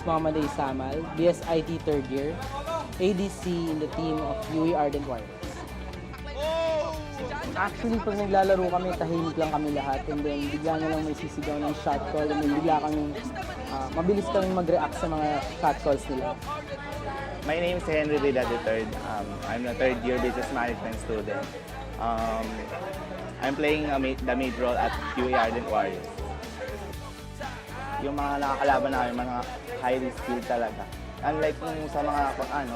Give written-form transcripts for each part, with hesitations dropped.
Muhammad Samal, BSIT third year, ADC in the team of UE Ardent Warriors. Actually, pag naglalaro kami, tahimik lang kami lahat and then bigla na lang may sisigaw ng shot call and then bigla kami, mabilis kaming mag-react sa mga shot calls nila. My name is Henry Rida III. I'm a third year business management student. I'm playing the mid role at UE Ardent Warriors. Yung mga nakakalaban namin, mga highly skilled talaga. Unlike yung sa mga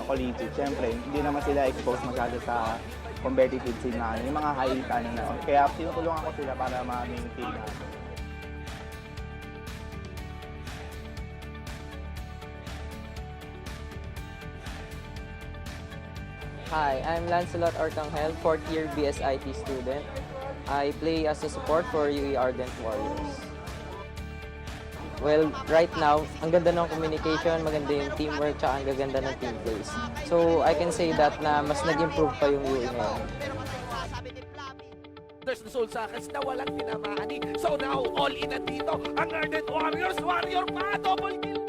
collegiate, syempre, hindi naman sila exposed masyado sa competitive scene namin. Yung mga highly na. Kaya tinutulungan ko sila para ma-maintain namin. Hi, I'm Lancelot Ortanghel, 4th year BSIT student. I play as a support for UE Ardent Warriors. Well, right now, ang ganda ng communication, maganda yung teamwork, tsaka ang gaganda ng team plays. So, I can say that na mas nag-improve pa yung UE ngayon. There's the Soul Sackers na walang tinamani. So now, all in na dito, ang Ardent Warriors, Warrior pa, double kill!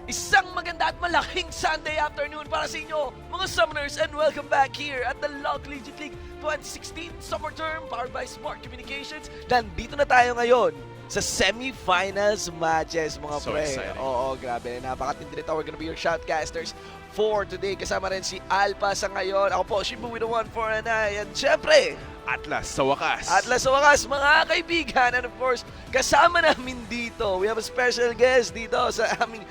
Isang maganda at malaking Sunday afternoon para sa inyo, mga Summoners, and welcome back here at the Collegiate League 2016 Summer Term powered by Smart Communications. Nandito na tayo ngayon sa semi-finals matches, mga So pre. exciting. Oo, grabe. Napakatindi nito. We're gonna be your shoutcasters for today. Kasama rin si Alpha sa ngayon. Ako po, Shibu with a 1 for an eye. And syempre, Atlas sa wakas. Atlas sa wakas, mga kaibigan. And of course, kasama namin dito. We have a special guest dito sa aming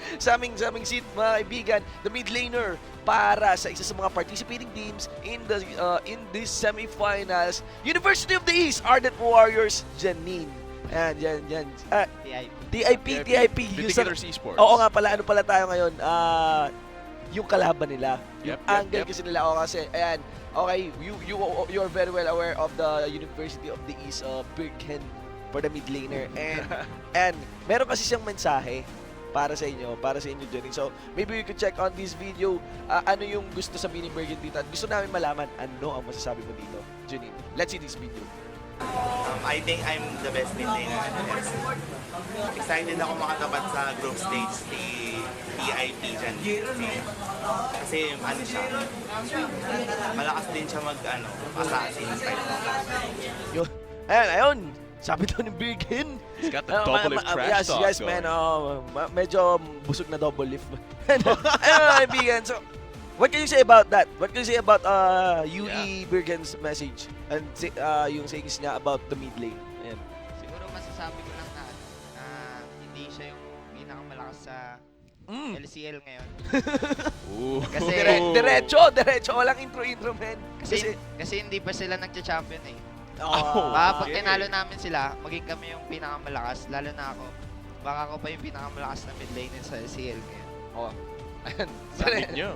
seat, mga kaibigan. The mid laner para sa isa sa mga participating teams in this semifinals. University of the East, Ardent Warriors, Janine. Yan. TIP. Vindicator's Esports. Oo nga pala, ano pala tayo ngayon? Yung kalaban nila. Yung Yep. angle kasi nila. O kasi, ayan, okay, you are very well aware of the University of the East Birken for the mid laner. And meron kasi siyang mensahe para sa inyo Jenny. So, maybe we could check on this video ano yung gusto sabihin ni Birken dito. At gusto namin malaman ano ang masasabi mo dito, Jenny. Let's see this video. I think I'm the best mid laner. Excited ako makatapat sa group stage ni PIP dyan. Kasi siya, malakas din siya assassin type. Yun. Ayun. Sabi daw ni Birken. He's got the double lift trash talk Yes, going. man. Medyo busog na double lift. Ayun, kaibigan. So, what can you say about that? What can you say about UE Birken's message and yung sayings niya about the mid lane? Ayan. Siguro masasabi ko lang na hindi siya yung pinakamalakas sa LCL ngayon. Ooh. Kasi Diretso. Walang intro, man. kasi hindi pa sila nagcha-champion eh. Oh, Pag tinalo namin sila, maging kami yung pinakamalakas, lalo na ako. Baka ako pa yung pinakamalakas na mid laner sa LCL ngayon. Oh. Ayan. Sabi niyo.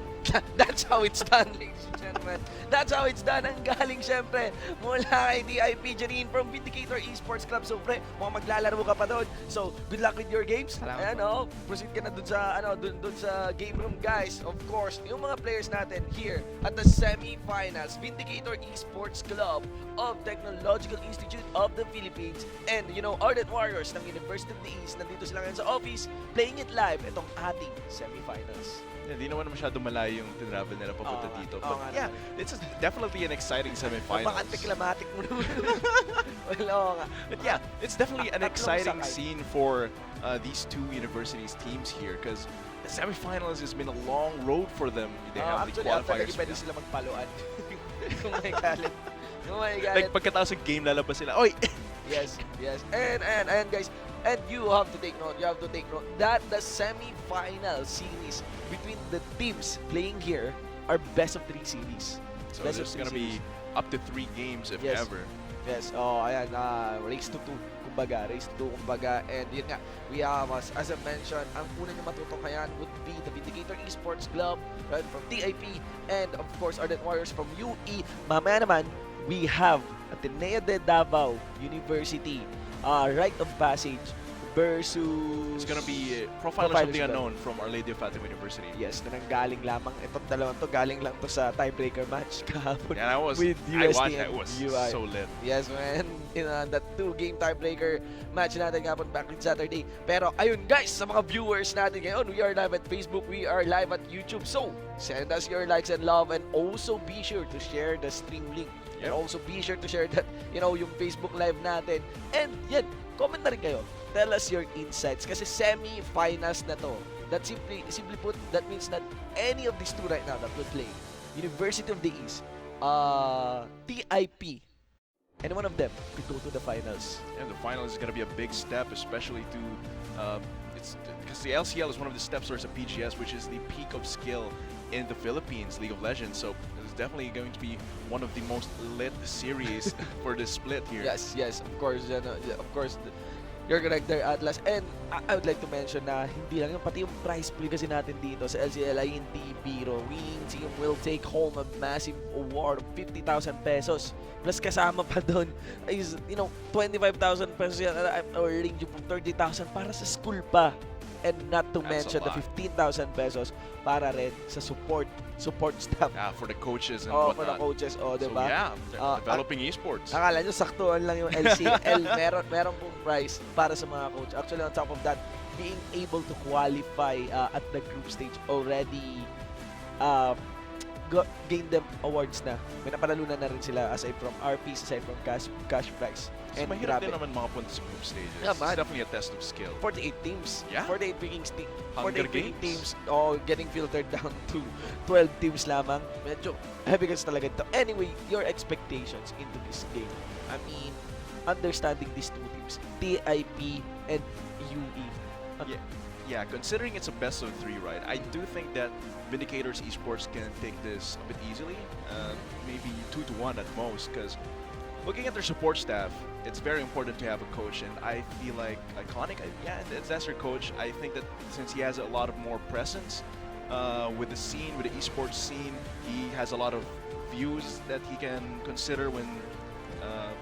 That's how it's done, ladies and gentlemen. That's how it's done. Ang galing, syempre, mula kay DIP Janine from Vindicator Esports Club. So, pre, mukhang maglalaro ka pa doon. So, good luck with your games. Salamat Ayan, proceed ka na doon sa, doon sa game room, guys. Of course, yung mga players natin here at the semi-finals, Vindicator Esports Club of Technological Institute of the Philippines and, Ardent Warriors ng University of the East. Nandito sila ngayon sa office, playing it live, itong ating semi-finals. Hindi naman masyado malayo yung tinravel nila papunta dito. Oo But nga yeah, it's definitely an exciting semifinals. Napaka-anticlimactic mo naman. Well, oo nga. But yeah, it's definitely an Tatlong exciting sakay. scene for these two universities teams here because the semifinals has been a long road for them. They have the Actually, after qualifiers. pwede sila magpaluan. Kung may galit. Like pagkatapos ng game lalabas sila, oy! Yes. And guys, and you have to take note that the semi-final series between the teams playing here are best of 3 series. So Best of there's three gonna be series. up to 3 games if Yes. ever. Yes, ayan, race to 2, kumbaga, and yun nga, we have, as I mentioned, ang una nyo matutunghayan would be the Vindicator Esports Club, right, from TIP, and of course, Ardent Warriors from UE. Mamaya naman, we have Ateneo de Davao University, Rite of Passage versus... It's gonna be Profilers of the Club. Unknown from Our Lady of Fatima University. Yes, na nanggaling lamang. Itong dalawang to, galing lang to sa tiebreaker match kahapon. Yeah, with I UST watched and that. It was UI. so lit. Yes, man. In that 2-game tiebreaker match natin kahapon back in Saturday. Pero ayun guys, sa mga viewers natin ngayon, we are live at Facebook, we are live at YouTube. So, send us your likes and love, and also be sure to share the stream link. And also be sure to share that, yung Facebook live natin. And yan, comment na rin kayo. Tell us your insights kasi semi-finals na to. That simply put, that means that any of these two right now that we're playing, University of the East, TIP, any one of them could go to the finals. And the finals is going to be a big step, especially to it's because the LCL is one of the steps towards a PGS, which is the peak of skill in the Philippines, League of Legends. So it's definitely going to be one of the most lit series for this split here. Yes, of course, you're correct there, Atlas. And I would like to mention na hindi lang yung pati yung prize pool kasi natin dito sa LCL ay hindi biro. Winning team will take home a massive award of 50,000 pesos. Plus kasama pa doon is, 25,000 pesos yan, or range from 30,000 para sa school pa. And not to That's mention a the lot. 15,000 pesos para rin sa support staff. For the coaches and For whatnot. the coaches, So diba? yeah, developing esports. Akala nyo, saktuan lang yung LCL. meron pong prize para sa mga coach. Actually, on top of that, being able to qualify at the group stage already gain them awards na. May napanalunan na rin sila aside from RPs, aside from cash prize. So And mahirap grabe. din naman mga punta sa group stages. Yeah, man. It's definitely a test of skill. 48 teams. Yeah. 48 freaking Hunger 48 freaking Games. teams getting filtered down to 12 teams lamang. Medyo heavy kasi talaga ito. Anyway, your expectations into this game. I mean, understanding these two teams, TIP and UE. Yeah, considering it's a best of 3, right? I do think that Vindicators Esports can take this a bit easily. Maybe 2-1 at most, because looking at their support staff, it's very important to have a coach, and I feel like Iconic, that's their coach. I think that since he has a lot of more presence with the scene, with the esports scene, he has a lot of views that he can consider when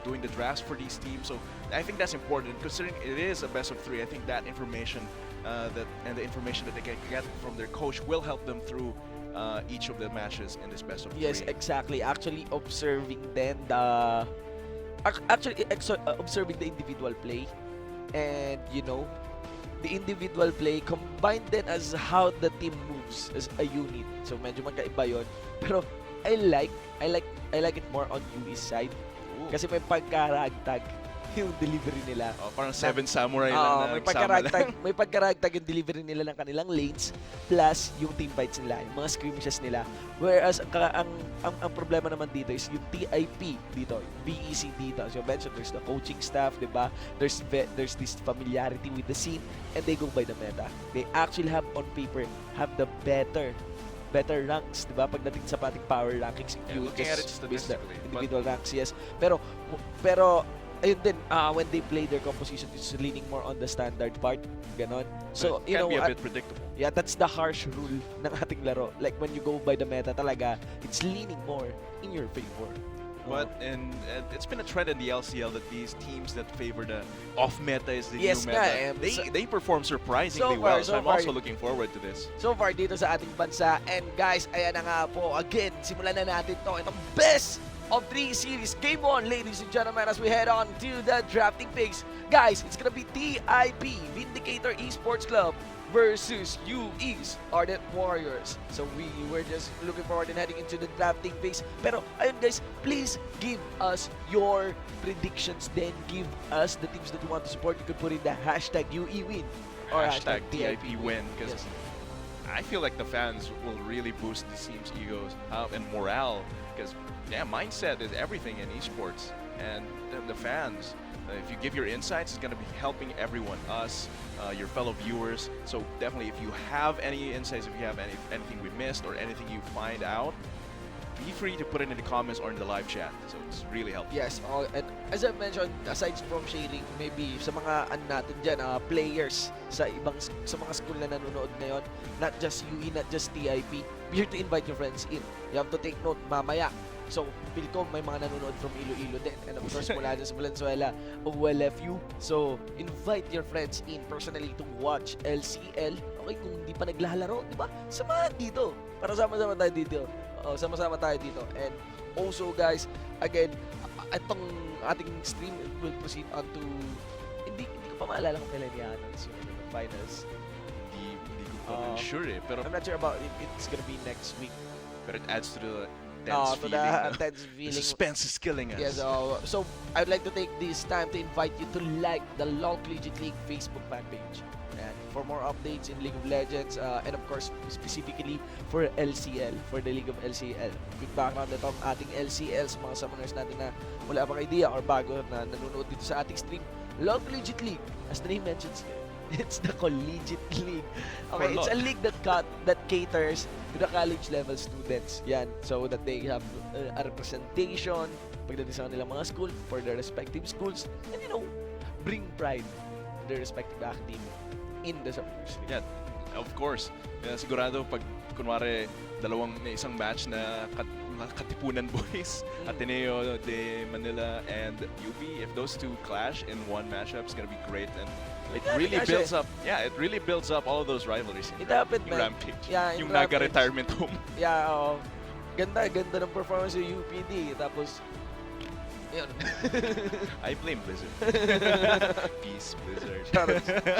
doing the drafts for these teams. So I think that's important. Considering it is a best of 3, I think that information the information that they can get from their coach will help them through each of the matches in this best of 3. Yes, exactly. Actually, observing then observing the individual play, and the individual play combined then as how the team moves as a unit. So medyo magkaiba yon. Pero I like it more on UE's side. Ooh. Kasi may pagkaragtag yung delivery nila. Parang 7 Samurai lang na nagsama lang. May pagkaragtag yung delivery nila ng kanilang lanes plus yung team fights nila, yung mga skirmishes nila. Whereas ang problema naman dito is yung TIP dito, VEC dito. As you mentioned, there's the coaching staff, diba? There's this familiarity with the scene, and they go by the meta. They actually have on paper the better ranks, diba? Pagdating sa pating power rankings, Yeah, looking at it based the statistically, individual ranks, yes. Pero ayun din, when they play their composition, it's leaning more on the standard part, ganon. So, it can be a bit predictable. yeah, that's the harsh rule ng ating laro. Like when you go by the meta talaga, it's leaning more in your favor. But it's been a trend in the LCL that these teams that favor the off meta is the Yes new nga, meta. They perform surprisingly well, so I'm also looking forward to this. So far dito sa ating bansa. And guys, ayan na nga po. Again, simulan na natin to. Itong best of 3 series. Game 1, ladies and gentlemen, as we head on to the drafting phase. Guys, it's gonna be TIP, Vindicator Esports Club, versus UE's Ardent Warriors. So we were just looking forward and heading into the drafting phase. Pero ayun guys, please give us your predictions. Then give us the teams that you want to support. You could put in the hashtag UEWin or Hashtag TIP win, because Yes. I feel like the fans will really boost the team's egos and morale, because mindset is everything in esports, and the fans, if you give your insights, it's going to be helping everyone, us, your fellow viewers. So definitely, if you have any insights, if you have anything we missed or anything you find out, be free to put it in the comments or in the live chat. So it's really helpful. Yes, and as I mentioned, aside from sharing, maybe sa mga natin dyan, players sa sa mga school na nanonood ngayon, not just UE, not just TIP, be here to invite your friends in. You have to take note mamaya. So, feel ko may mga nanonood from Iloilo din. And of course, mula dyan sa Valenzuela, OLFU. So, invite your friends in personally to watch LCL. Okay, kung hindi pa naglalaro, di ba? Samahan dito. Para sama-sama tayo dito. Sama-sama tayo dito. And also, guys, again, itong ating stream will proceed on to... Hindi ko pa maalala kung kailan yan yung finals. Hindi ko pa rin sure eh. Pero I'm not sure about if it's gonna be next week. it adds to the To tense feeling. the tense The feeling. suspense is killing us. Yes, so I'd like to take this time to invite you to like the LOL Collegiate League Facebook fan page. And for more updates in League of Legends, and of course, specifically for LCL, for the League of LCL. Quick background ito ang ating LCL sa mga summoners natin na wala pang idea or bago na nanonood dito sa ating stream. LOL Collegiate League, as the name mentions here, it's the Collegiate League. Okay, it's a league that caters to the college level students. Yan, so that they have a representation pagdating sa kanilang mga school for their respective schools, and bring pride to their respective academy in the summoners. Yeah, of course. Sigurado pag kunwari isang match na Katipunan boys, Ateneo de Manila and UP, if those two clash in one matchup, it's gonna be great, and it really builds up. Yeah, it really builds up all of those rivalries. It happened, yung man. Rampage, Yeah, yung Rampage. Naga retirement home. Yeah, ganda ng performance ng UPD. Tapos, yun. I blame Blizzard. Peace, Blizzard.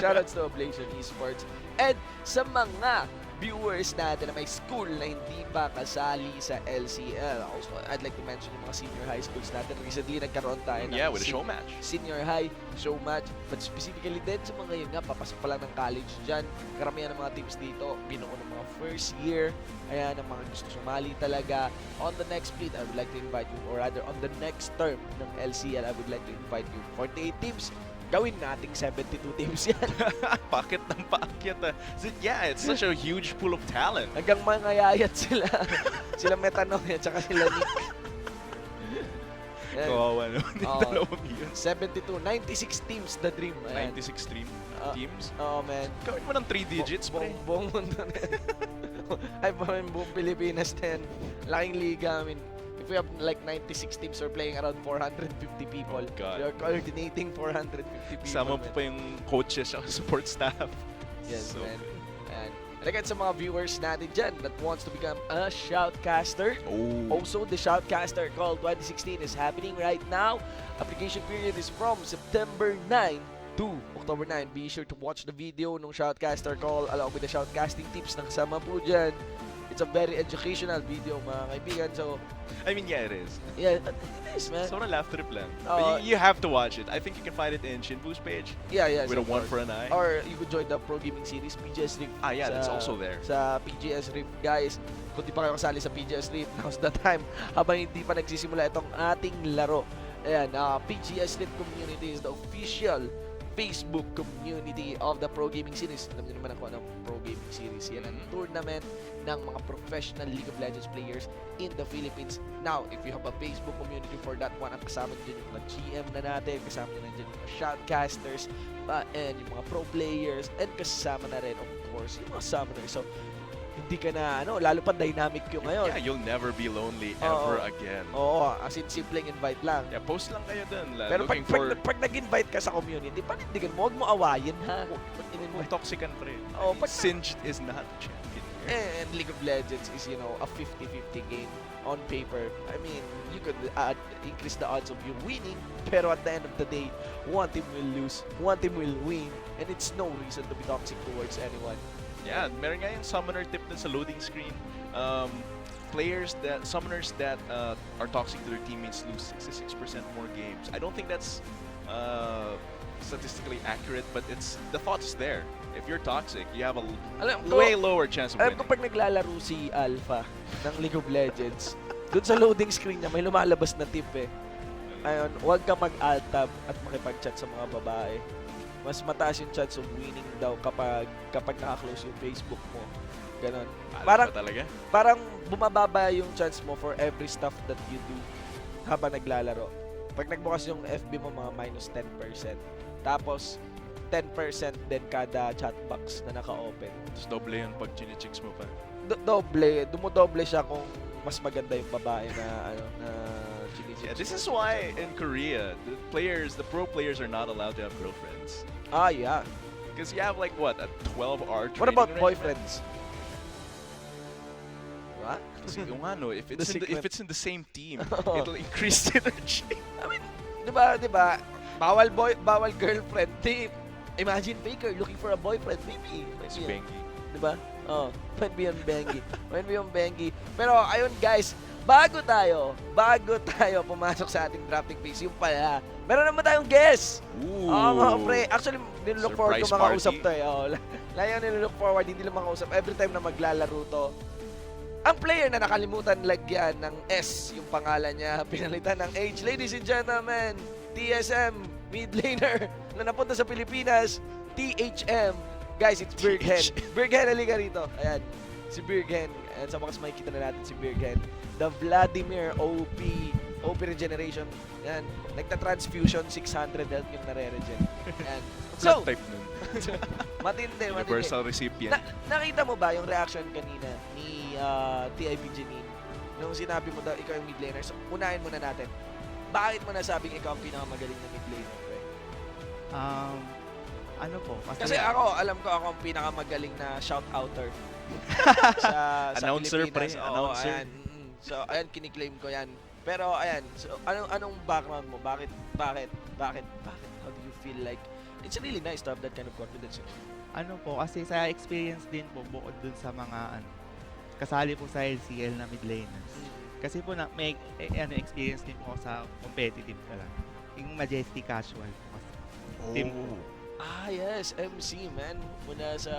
Shoutouts to Oblation Esports. And sa mga viewers natin na may school na hindi pa kasali sa LCL. Also, I'd like to mention yung mga senior high schools natin. Recently, nagkaroon tayo ng With a show match. Senior high show match. But specifically din sa mga yun nga, papasok pa lang ng college dyan. Karamihan ng mga teams dito, binuo ng mga first year. Ayan, ang mga gusto sumali talaga. On the next split, I would like to invite you, or rather, on the next term ng LCL, I would like to invite you. 48 teams, gawin nating 72 teams yan. Pakit ng paakyat. Yeah, it's such a huge pool of talent. Hanggang mangayayat sila. Sila Metano at saka sila Nick. Ayan. Kawawa naman yung Oo. dalawang yun. 72, 96 teams, the dream. Ayan. 96 teams. Oh, man. Gawin mo ng 3 digits, pre. Buong mundo na yan. Ay, buong Pilipinas din. Laking liga. I mean, if we have like 96 teams, we're playing around 450 people. Oh, God. We are coordinating 450 people. Sama man. pa yung coaches at support staff. Yes, So man. good. And again, sa mga viewers natin dyan that wants to become a shoutcaster, Oh. also the Shoutcaster Call 2016 is happening right now. Application period is from September 9 to October 9. Be sure to watch the video ng Shoutcaster Call along with the shoutcasting tips na kasama po dyan. It's a very educational video, mga kaibigan. So, I mean, yeah, it is. yeah, it is, man. Sobrang laugh trip lang. Oh. But you have to watch it. I think you can find it in Shinbu's page Yeah, yeah. with a so one for an eye. Or you could join the Pro Gaming Series, PGS Rift. Yeah, that's also there. Sa PGS Rift, guys. Kung di pa kayo kasali sa PGS Rift, now's the time. Habang hindi pa nagsisimula itong ating laro. Ayan, PGS Rift Community is the official Facebook community of the Pro Gaming Series. Alam niyo naman ako ng Pro Gaming Series. Yan ang tournament ng mga professional League of Legends players in the Philippines. Now, if you have a Facebook community for that one, at kasama nyo dyan yung mga GM na natin, kasama nyo dyan yung mga shoutcasters, and yung mga pro players, and kasama na rin, of course, yung mga summoners. So, hindi ka na, lalo pa dynamic yung ngayon. Yeah, you'll never be lonely ever again. Oo, as in simpleng invite lang. Yeah, post lang kayo dun. Pero pag, looking for... pag nag-invite ka sa community, panindigan mo, huwag mo awayin, ha? Kung toxican pa rin. Oh, pag- Singed is not a champion here. And League of Legends is, a 50-50 game on paper. I mean, you could increase the odds of you winning, pero at the end of the day, one team will lose, one team will win, and it's no reason to be toxic towards anyone. Yeah, meron nga yung summoner tip dun sa loading screen. Summoners that are toxic to their teammates lose 66% more games. I don't think that's statistically accurate, but the thought is there. If you're toxic, you have a way lower chance of Alam winning. ko pag naglalaro si Alpha ng League of Legends, dun sa loading screen niya, may lumalabas na tip eh. Ayun, huwag ka mag-alt-tab at makipag-chat sa mga babae. Mas mataas yung chance of winning daw kapag naka-close yung Facebook mo. Ganon. Alam Parang, ba talaga? parang bumababa yung chance mo for every stuff that you do habang naglalaro. Pag nagbukas yung FB mo, mga minus 10%. Tapos, 10% din kada chatbox na naka-open. Tapos doble yun pag chinichicks mo pa. Dumodoble siya kung mas maganda yung babae na na chinichicks. Yeah, this is why in Korea, the pro players are not allowed to have girlfriends. Ah, yeah. Because you have like what, a 12-hour What about training regimen? boyfriends? What? Kasi yung ano, if The it's secret. if it's in the same team, it'll increase energy. I mean, di ba? Bawal girlfriend. Imagine Faker looking for a boyfriend. Maybe. It's Yeah. Bengi. Di ba? Oh, might be on Bengi. Might be on Bengi. Pero ayun guys, bago tayo pumasok sa ating drafting phase, yung pala, meron naman tayong guest. Ooh. Oo mga pre. Actually, nilook forward ko Surprise makausap party. to eh. Oo. Layo nilook forward, hindi lang makausap. Every time na maglalaro to, ang player na nakalimutan lagyan ng S, yung pangalan niya, pinalitan ng H. Ladies and gentlemen, TSM, mid laner, na napunta sa Pilipinas, THM. Guys, it's Birghen. Birghen, halika rito. Ayan, si Birghen. Ayan, sa wakas makikita na natin si Birghen. The Vladimir OP regeneration. Ayan, nagta-transfusion, 600 health yung nare-regen. Ayan. So, Blood type nun. matindi. Universal recipient. Nakita mo ba yung reaction kanina ni TIP Janine nung sinabi mo daw ikaw yung mid laner? So, unahin muna natin. Bakit mo nasabing ikaw ang pinakamagaling na mid laner? Pre? Ano po? Kasi alam ko ako ang pinakamagaling na shout-outer sa Announcer, Pilipinas. pre. Oo, Announcer. ayan. So, ayan, kiniklaim ko yan. Pero, ayan. So, anong background mo? Bakit? How do you feel like it's really nice to have that kind of confidence? Ano po, kasi sa experience din po, bukod dun sa mga kasali po sa LCL na mid laners. Kasi po may experience din po ako sa competitive talaga. Yung Majestic Casual po kasi. Team po. Ah, yes. MC, man. Muna sa,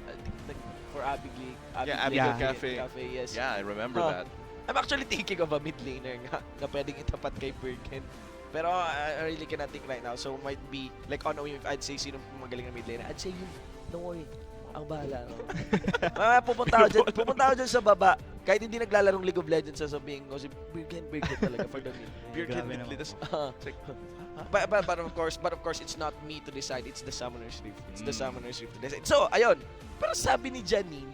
I think, for Abig League. Yeah, Abig Abig League Cafe. yes. Yeah, I remember Huh. that. I'm actually thinking of a mid laner nga na pwedeng itapat kay Birken. Pero I really cannot think right now. So might be, like on a whim, if I'd say sino magaling na mid laner, I'd say you. Don't worry. Ang bahala. Pupunta ako dyan sa baba. Kahit hindi naglalarong League of Legends, sasabihin ko si Birken talaga for the mid. Birken Grabe naman. Midley. But of course, it's not me to decide. It's the Summoner's Rift. It's the Summoner's Rift to decide. So, ayun. Pero sabi ni Janine,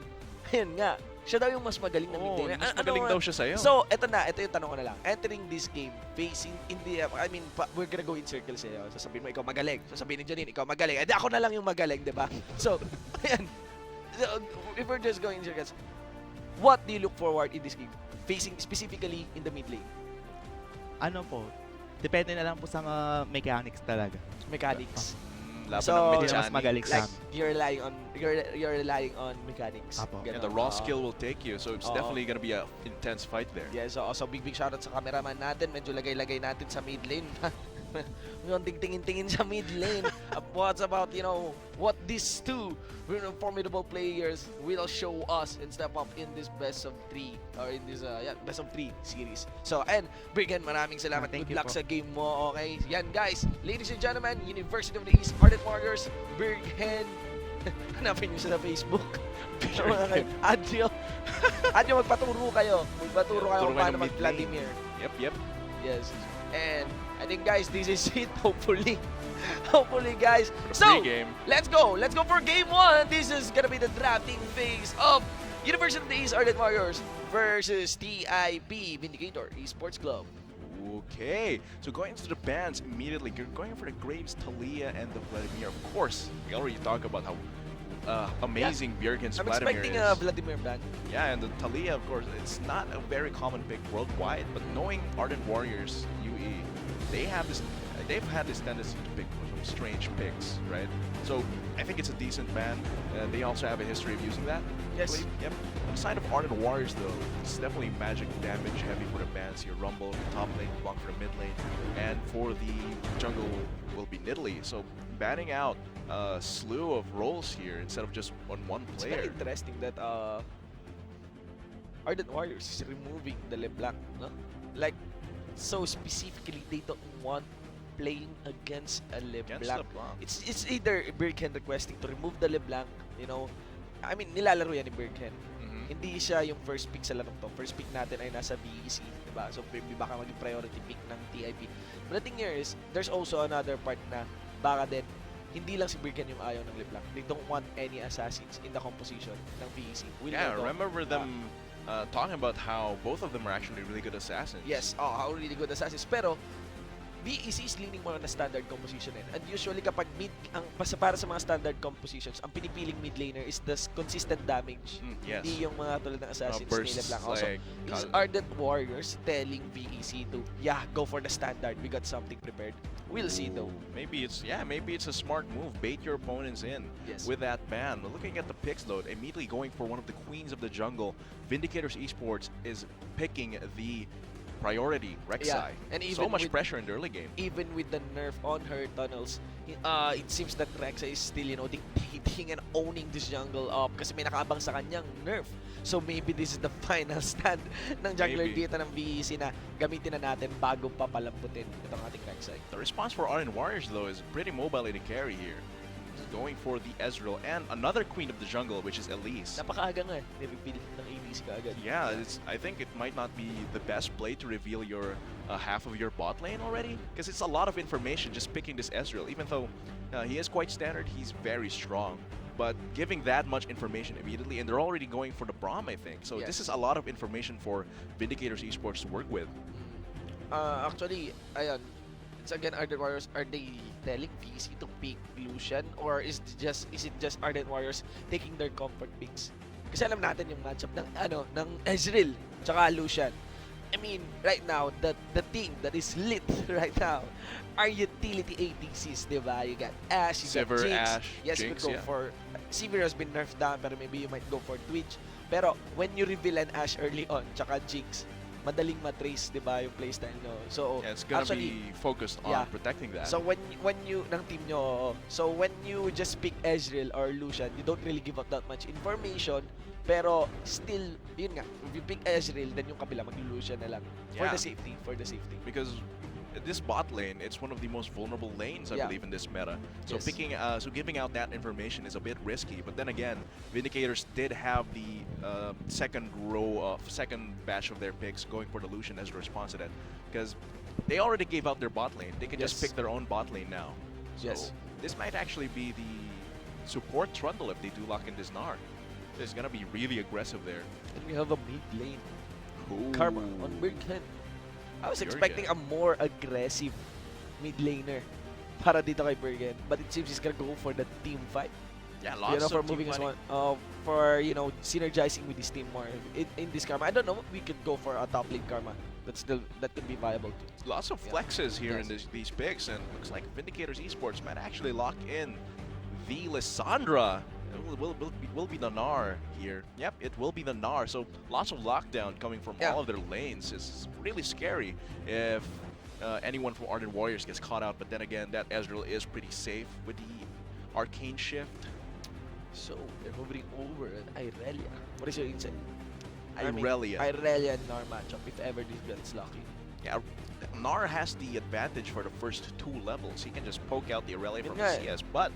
ayun nga, siya daw yung mas magaling na mid Oh, laner. mas magaling daw siya sa'yo. So, ito yung tanong ko na lang. Entering this game, facing in the, we're gonna go in circles sa'yo. Sasabihin mo, ikaw magaling. Sasabihin ni Janine, ikaw magaling. Eh, di ako na lang yung magaling, di ba? So, ayan. So, if we're just going in circles, what do you look forward in this game? Facing specifically in the mid lane? Ano po, depende na lang po sa mga mechanics talaga. Mechanics. Laban So, ng Hindi na mas magaling sa Like, you're relying on mechanics. Apo. Yeah, Ganon. the raw Oo. skill will take you, so it's Oo. definitely gonna be a intense fight there. Yeah, so big shoutout sa cameraman natin. Medyo lagay-lagay natin sa mid lane. Yung tingin-tingin sa mid lane. What's about, what these two formidable players will show us and step up in this best of 3 or in this best of 3 series. So, and Brigan, maraming salamat. Thank Good you luck po. sa game mo, okay? Yan guys, ladies and gentlemen, University of the East Ardent Warriors, Brigan. Hanapin nyo siya sa Facebook. Add nyo, magpaturo kayo. Magpaturo kayo kung Turo kayo paano ng mid lane. mag-Vladimir. Yep. Yes. And I think guys, this is it. Hopefully guys. For the So, free game. let's go. Let's go for game 1. This is gonna be the drafting phase of University of the East Ardent Warriors versus TIP Vindicator Esports Club. Okay, so going into the bans immediately, you're going for the Graves, Talia, and the Vladimir. Of course, we already talked about how amazing Bjergen's I'm Vladimir expecting is. a Vladimir ban. Yeah, and the Talia, of course, it's not a very common pick worldwide, but knowing Ardent Warriors, UE, they've had this tendency to pick some strange picks, right? So I think it's a decent ban. They also have a history of using that. Yes. Yep. On the side of Ardent Warriors, though, it's definitely magic damage heavy for the bans. Your Rumble, top lane, block for the mid lane, and for the jungle will be Nidalee. So banning out a slew of roles here instead of just on one It's very player. interesting that Ardent Warriors is removing the LeBlanc, no? Like, so specifically, they don't want playing against a Against LeBlanc. LeBlanc. It's either Birken requesting to remove the LeBlanc, I mean, nilalaro yan ni Berghen. Mhm. Hindi siya yung first pick sa larong to. First pick natin ay nasa BEC, diba? So, maybe baka maging priority pick ng TIP. But the thing here is, there's also another part na baka din, hindi lang si Berghen yung ayaw ng LeBlanc. They don't want any assassins in the composition ng BEC. Yeah, I remember them talking about how both of them are actually really good assassins. Yes, how really good assassins. Pero, BEC is leaning more on a standard composition and usually kapag mid para sa mga standard compositions, ang pinipiling mid laner is the consistent damage. Yes. Hindi yung mga tulad ng assassins ni Bursts LeBlanc. Also, like these ardent warriors telling BEC to, yeah, go for the standard. We got something prepared. We'll see though. Maybe it's a smart move. Bait your opponents in Yes. with that ban. Looking at the picks load, immediately going for one of the queens of the jungle. Vindicators Esports is picking the priority Rek'Sai. And So even much with- pressure in the early game. Even with the nerf on her tunnels, it seems that Rek'Sai is still, dictating and owning this jungle up kasi may nakaabang sa kanyang nerf. So maybe this is the final stand ng jungler Maybe. dito ng VEC na gamitin na natin bago papalamputin itong ating Rek'Sai. The response for Ardent Warriors though is pretty mobile in the carry here. Just going for the Ezreal and another queen of the jungle, which is Elise. Napakaaga nga, nire-reveal ng ADC kaagad. Yeah, I think it might not be the best play to reveal your half of your bot lane already, because it's a lot of information just picking this Ezreal. Even though he is quite standard, he's very strong. But giving that much information immediately, and they're already going for the Braum, I think. So this Yes. is a lot of information for Vindicators Esports to work with. Actually, ayun, it's again, Ardent Warriors, are they telling VC to pick Lucian or is it just Ardent Warriors taking their comfort picks? Kasi alam natin yung matchup ng Ezreal tsaka Lucian. I mean, right now, the team that is lit right now are utility ADCs, di ba? You got Ashe, you Sivir, got Jinx. Ashe, Yes, you Jinx, could go yeah. for... Sivir has been nerfed down, pero maybe you might go for Twitch. Pero when you reveal an Ashe early on, tsaka Jinx, madaling matrace, di ba, yung playstyle nyo. So, Yeah, it's gonna actually, be focused on yeah. protecting that. so when you ng team nyo, so when you just pick Ezreal or Lucian, you don't really give up that much information, pero still, yun nga, if you pick Ezreal, then yung kabila mag-Lucian na lang for Yeah. the safety. Because this bot lane, it's one of the most vulnerable lanes, I Yeah. believe, in this meta. So Yes. giving out that information is a bit risky. But then again, Vindicators did have the second batch of their picks going for the Lucian as a response to that, because they already gave out their bot lane. They can just Yes. pick their own bot lane now. So Yes. this might actually be the support trundle if they do lock in this Gnar. It's gonna be really aggressive there. And we have a mid lane, Ooh. Karma on Berghen. I was Very expecting good. a more aggressive mid laner para dito kay Berghen, but it seems he's gonna go for the team fight. Yeah, lots For of team moving as fighting. one, for synergizing with this team more in this Karma. I don't know, we could go for a top lane Karma. That could be viable too. Lots of Yeah. flexes here in Yes. these picks, and looks like Vindicators Esports might actually lock in the Lissandra. It will be the Gnar here. Yep, it will be the Gnar. So lots of lockdown coming from Yeah. all of their lanes. It's really scary if anyone from Ardent Warriors gets caught out. But then again, that Ezreal is pretty safe with the Arcane Shift. So, they're hovering over at Irelia. What is your insight? Irelia. Irelia and Gnar matchup, if ever this gets lucky. Yeah, Gnar has the advantage for the first 2 levels. He can just poke out the Irelia Yun from nga the eh. CS. But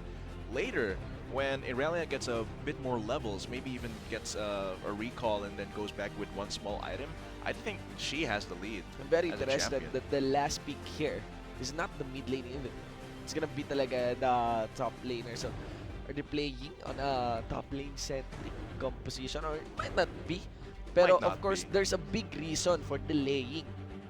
later, when Irelia gets a bit more levels, maybe even gets a recall and then goes back with one small item, I think she has the lead. I'm very as a interested champion. that the last pick here is not the mid lane even. It's gonna be talaga the top laner. So, are they playing on a top lane centric composition or it might not be? Pero Might of not course, be. there's a big reason for delaying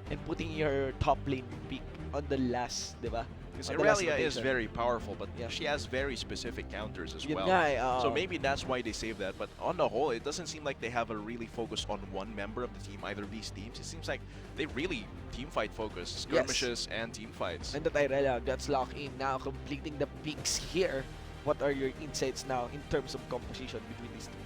and putting your top lane pick on the last, di ba? Because On the last Irelia is rotation. very powerful, but Yeah. she has very specific counters as Yun well. nga eh, So maybe that's why they save that. But on the whole, it doesn't seem like they have a really focus on one member of the team, either of these teams. It seems like they really team fight focus, skirmishes and team fights. And that Irelia gets locked in now, completing the picks here. What are your insights now in terms of composition between these two?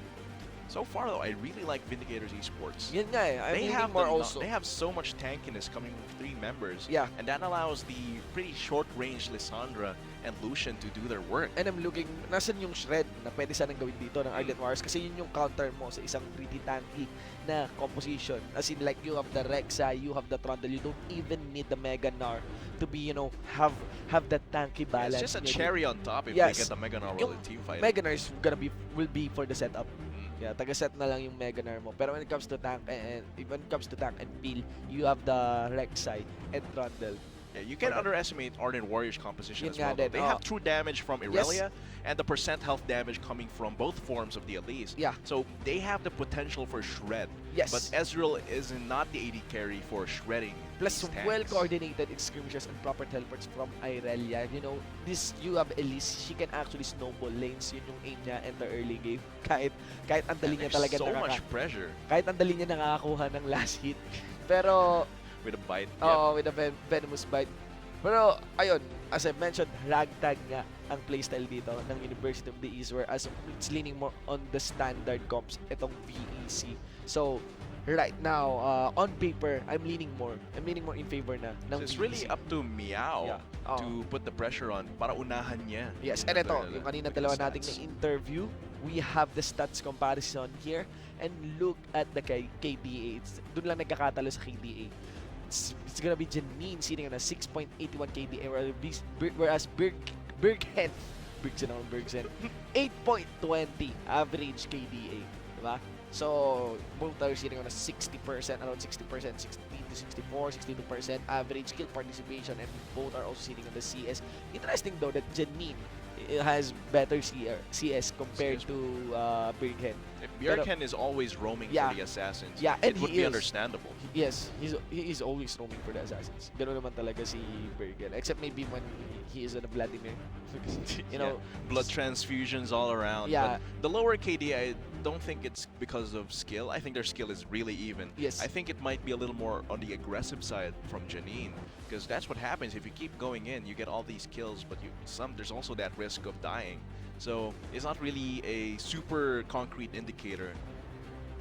So far, though, I really like Vindicators Esports. Yun nga eh. I'm leaning more also. They have so much tankiness coming from 3 members. Yeah. And that allows the pretty short-range Lissandra and Lucian to do their work. And I'm looking, nasan yung shred na pwede sanang gawin dito ng Ardent Warriors kasi yun yung counter mo sa isang pretty tanky na composition. As in like you have the Rexa, you have the Trundle, you don't even need the Mega Gnar to be, have that tanky Yeah, balance. it's just a maybe. cherry on top if Yes. they get the Mega Gnar Yung while the team fight. Mega Gnar will be for the setup. Yeah, taga-set na lang yung Mega Gnar mo. Pero when it comes to tank and peel, you have the Rek'Sai and Trundle. Yeah, you can't underestimate Ardent Warriors' composition Yun as well. nga Though. din, They have true damage from Irelia and the percent health damage coming from both forms of the Elise. Yeah. So they have the potential for shred. Yes. But Ezreal is not the AD carry for shredding. Plus, these tanks. well-coordinated skirmishes and proper teleports from Irelia. You have Elise, she can actually snowball lanes. Yun yung aim niya in the early game. Kahit ang dali And niya there's talaga so much pressure kahit ang dali niya nakakakuha ng last hit. Pero, with a bite. with a venomous bite. Pero, ayun, as I mentioned, ragtag nga ang playstyle dito ng University of the East, whereas it's leaning more on the standard comps, itong VEC. So, right now, on paper, I'm leaning more in favor na ng So it's VEC. really up to Meow Yeah. to put the pressure on para unahan niya. Yes, and ito, yung kanina dalawa nating na interview, we have the stats comparison here, and look at the KDA. Doon lang nagkakatalo sa KDA. It's gonna be Janine sitting on a 6.81 KDA, whereas Berghen 8.20 average KDA, diba? So, both are sitting on a 60%, around 60%, 60 to 64, 62% average kill participation, and both are also sitting on the CS. Interesting though that Janine has better CS compared to Berghen. If Bjerghen is always roaming Yeah. for the assassins, Yeah, and it would he be is. understandable. Yes, he is always roaming for the assassins. Ganoon naman talaga si Berghen. Except maybe when he is on a Vladimir. Yeah, blood transfusions all around. Yeah. But the lower KD, I don't think it's because of skill. I think their skill is really even. Yes. I think it might be a little more on the aggressive side from Janine, because that's what happens if you keep going in. You get all these kills, but there's also that risk of dying. So it's not really a super concrete indicator.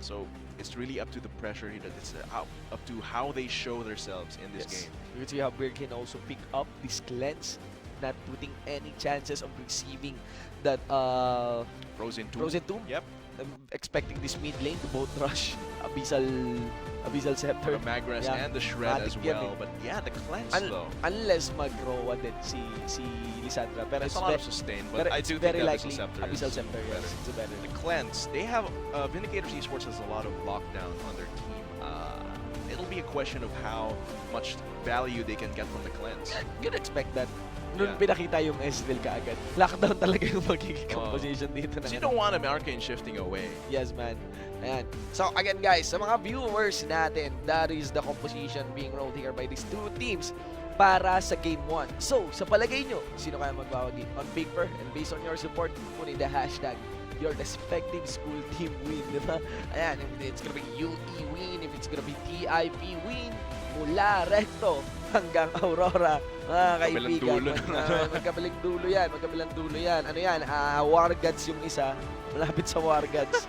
So it's really up to the pressure here. That it's up to how they show themselves in this game. You can see how Berghen also pick up this cleanse, not putting any chances of receiving that Frozen Tomb. Frozen Tomb. Yep. I'm expecting this mid lane to both rush Abyssal Scepter. The Magras Yeah. and the Shred as Matic yan well. But yeah, the cleanse though. Unless mag-rowa din si Lissandra. Pero It's a lot of sustain, but pero I it's do think very that likely Abyssal Scepter, yes, better. it's better. The cleanse, they have Vindicators Esports has a lot of lockdown on their team. It'll be a question of how much value they can get from the cleanse. You can expect that. Noon Yeah. pinakita yung Ezreal kaagad. Lockdown talaga yung magiging composition dito. Because you don't want him arcane shifting away. Yes, man. Ayan. So, again, guys, sa mga viewers natin, that is the composition being rolled here by these two teams para sa Game 1. So, sa palagay nyo, sino kaya magbawagi? On paper and based on your support, kunin the hashtag your respective school team win, di ba? Ayan, if it's gonna be UE win, if it's gonna be TIP win, mula Recto hanggang Aurora, mga Magkabilang kaibigan. dulo. Magkabilang dulo yan, magkabilang dulo yan. Ano yan? War Gods yung isa, malapit sa War Gods.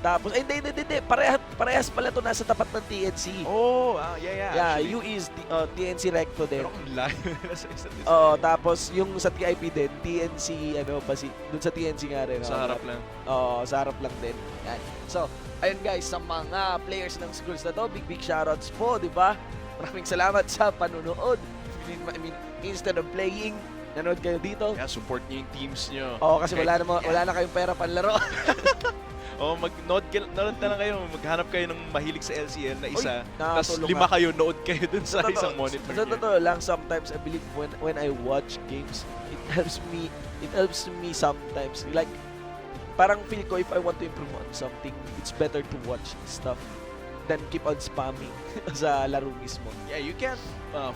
Tapos, hindi. Parehas pala to nasa tapat ng TNC. Oh, yeah. Yeah, actually. U is TNC Recto din. Pero ang layo nila sa isa't isa. Oh, tapos yung sa TIP din, TNC, dun sa TNC nga rin. Sa harap lang. Oo, sa harap lang din. Yan. So, ayun guys, sa mga players ng schools na to, big shoutouts po, di ba? Maraming salamat sa panunood. I mean, instead of playing, nanood kayo dito. Yeah, support niyo yung teams niyo. Oo, kasi wala na kayong pera panlaro. Oh, mag-nood na lang kayo, maghanap kayo ng mahilig sa LCL na isa, Uy, tapos nakatulong 5 nga. kayo, nood kayo dun sa isang monitor Sa niyo. totoo lang, sometimes I believe when I watch games, it helps me sometimes. Like, parang feel ko if I want to improve on something, it's better to watch stuff than keep on spamming sa laro mismo. Yeah, you can't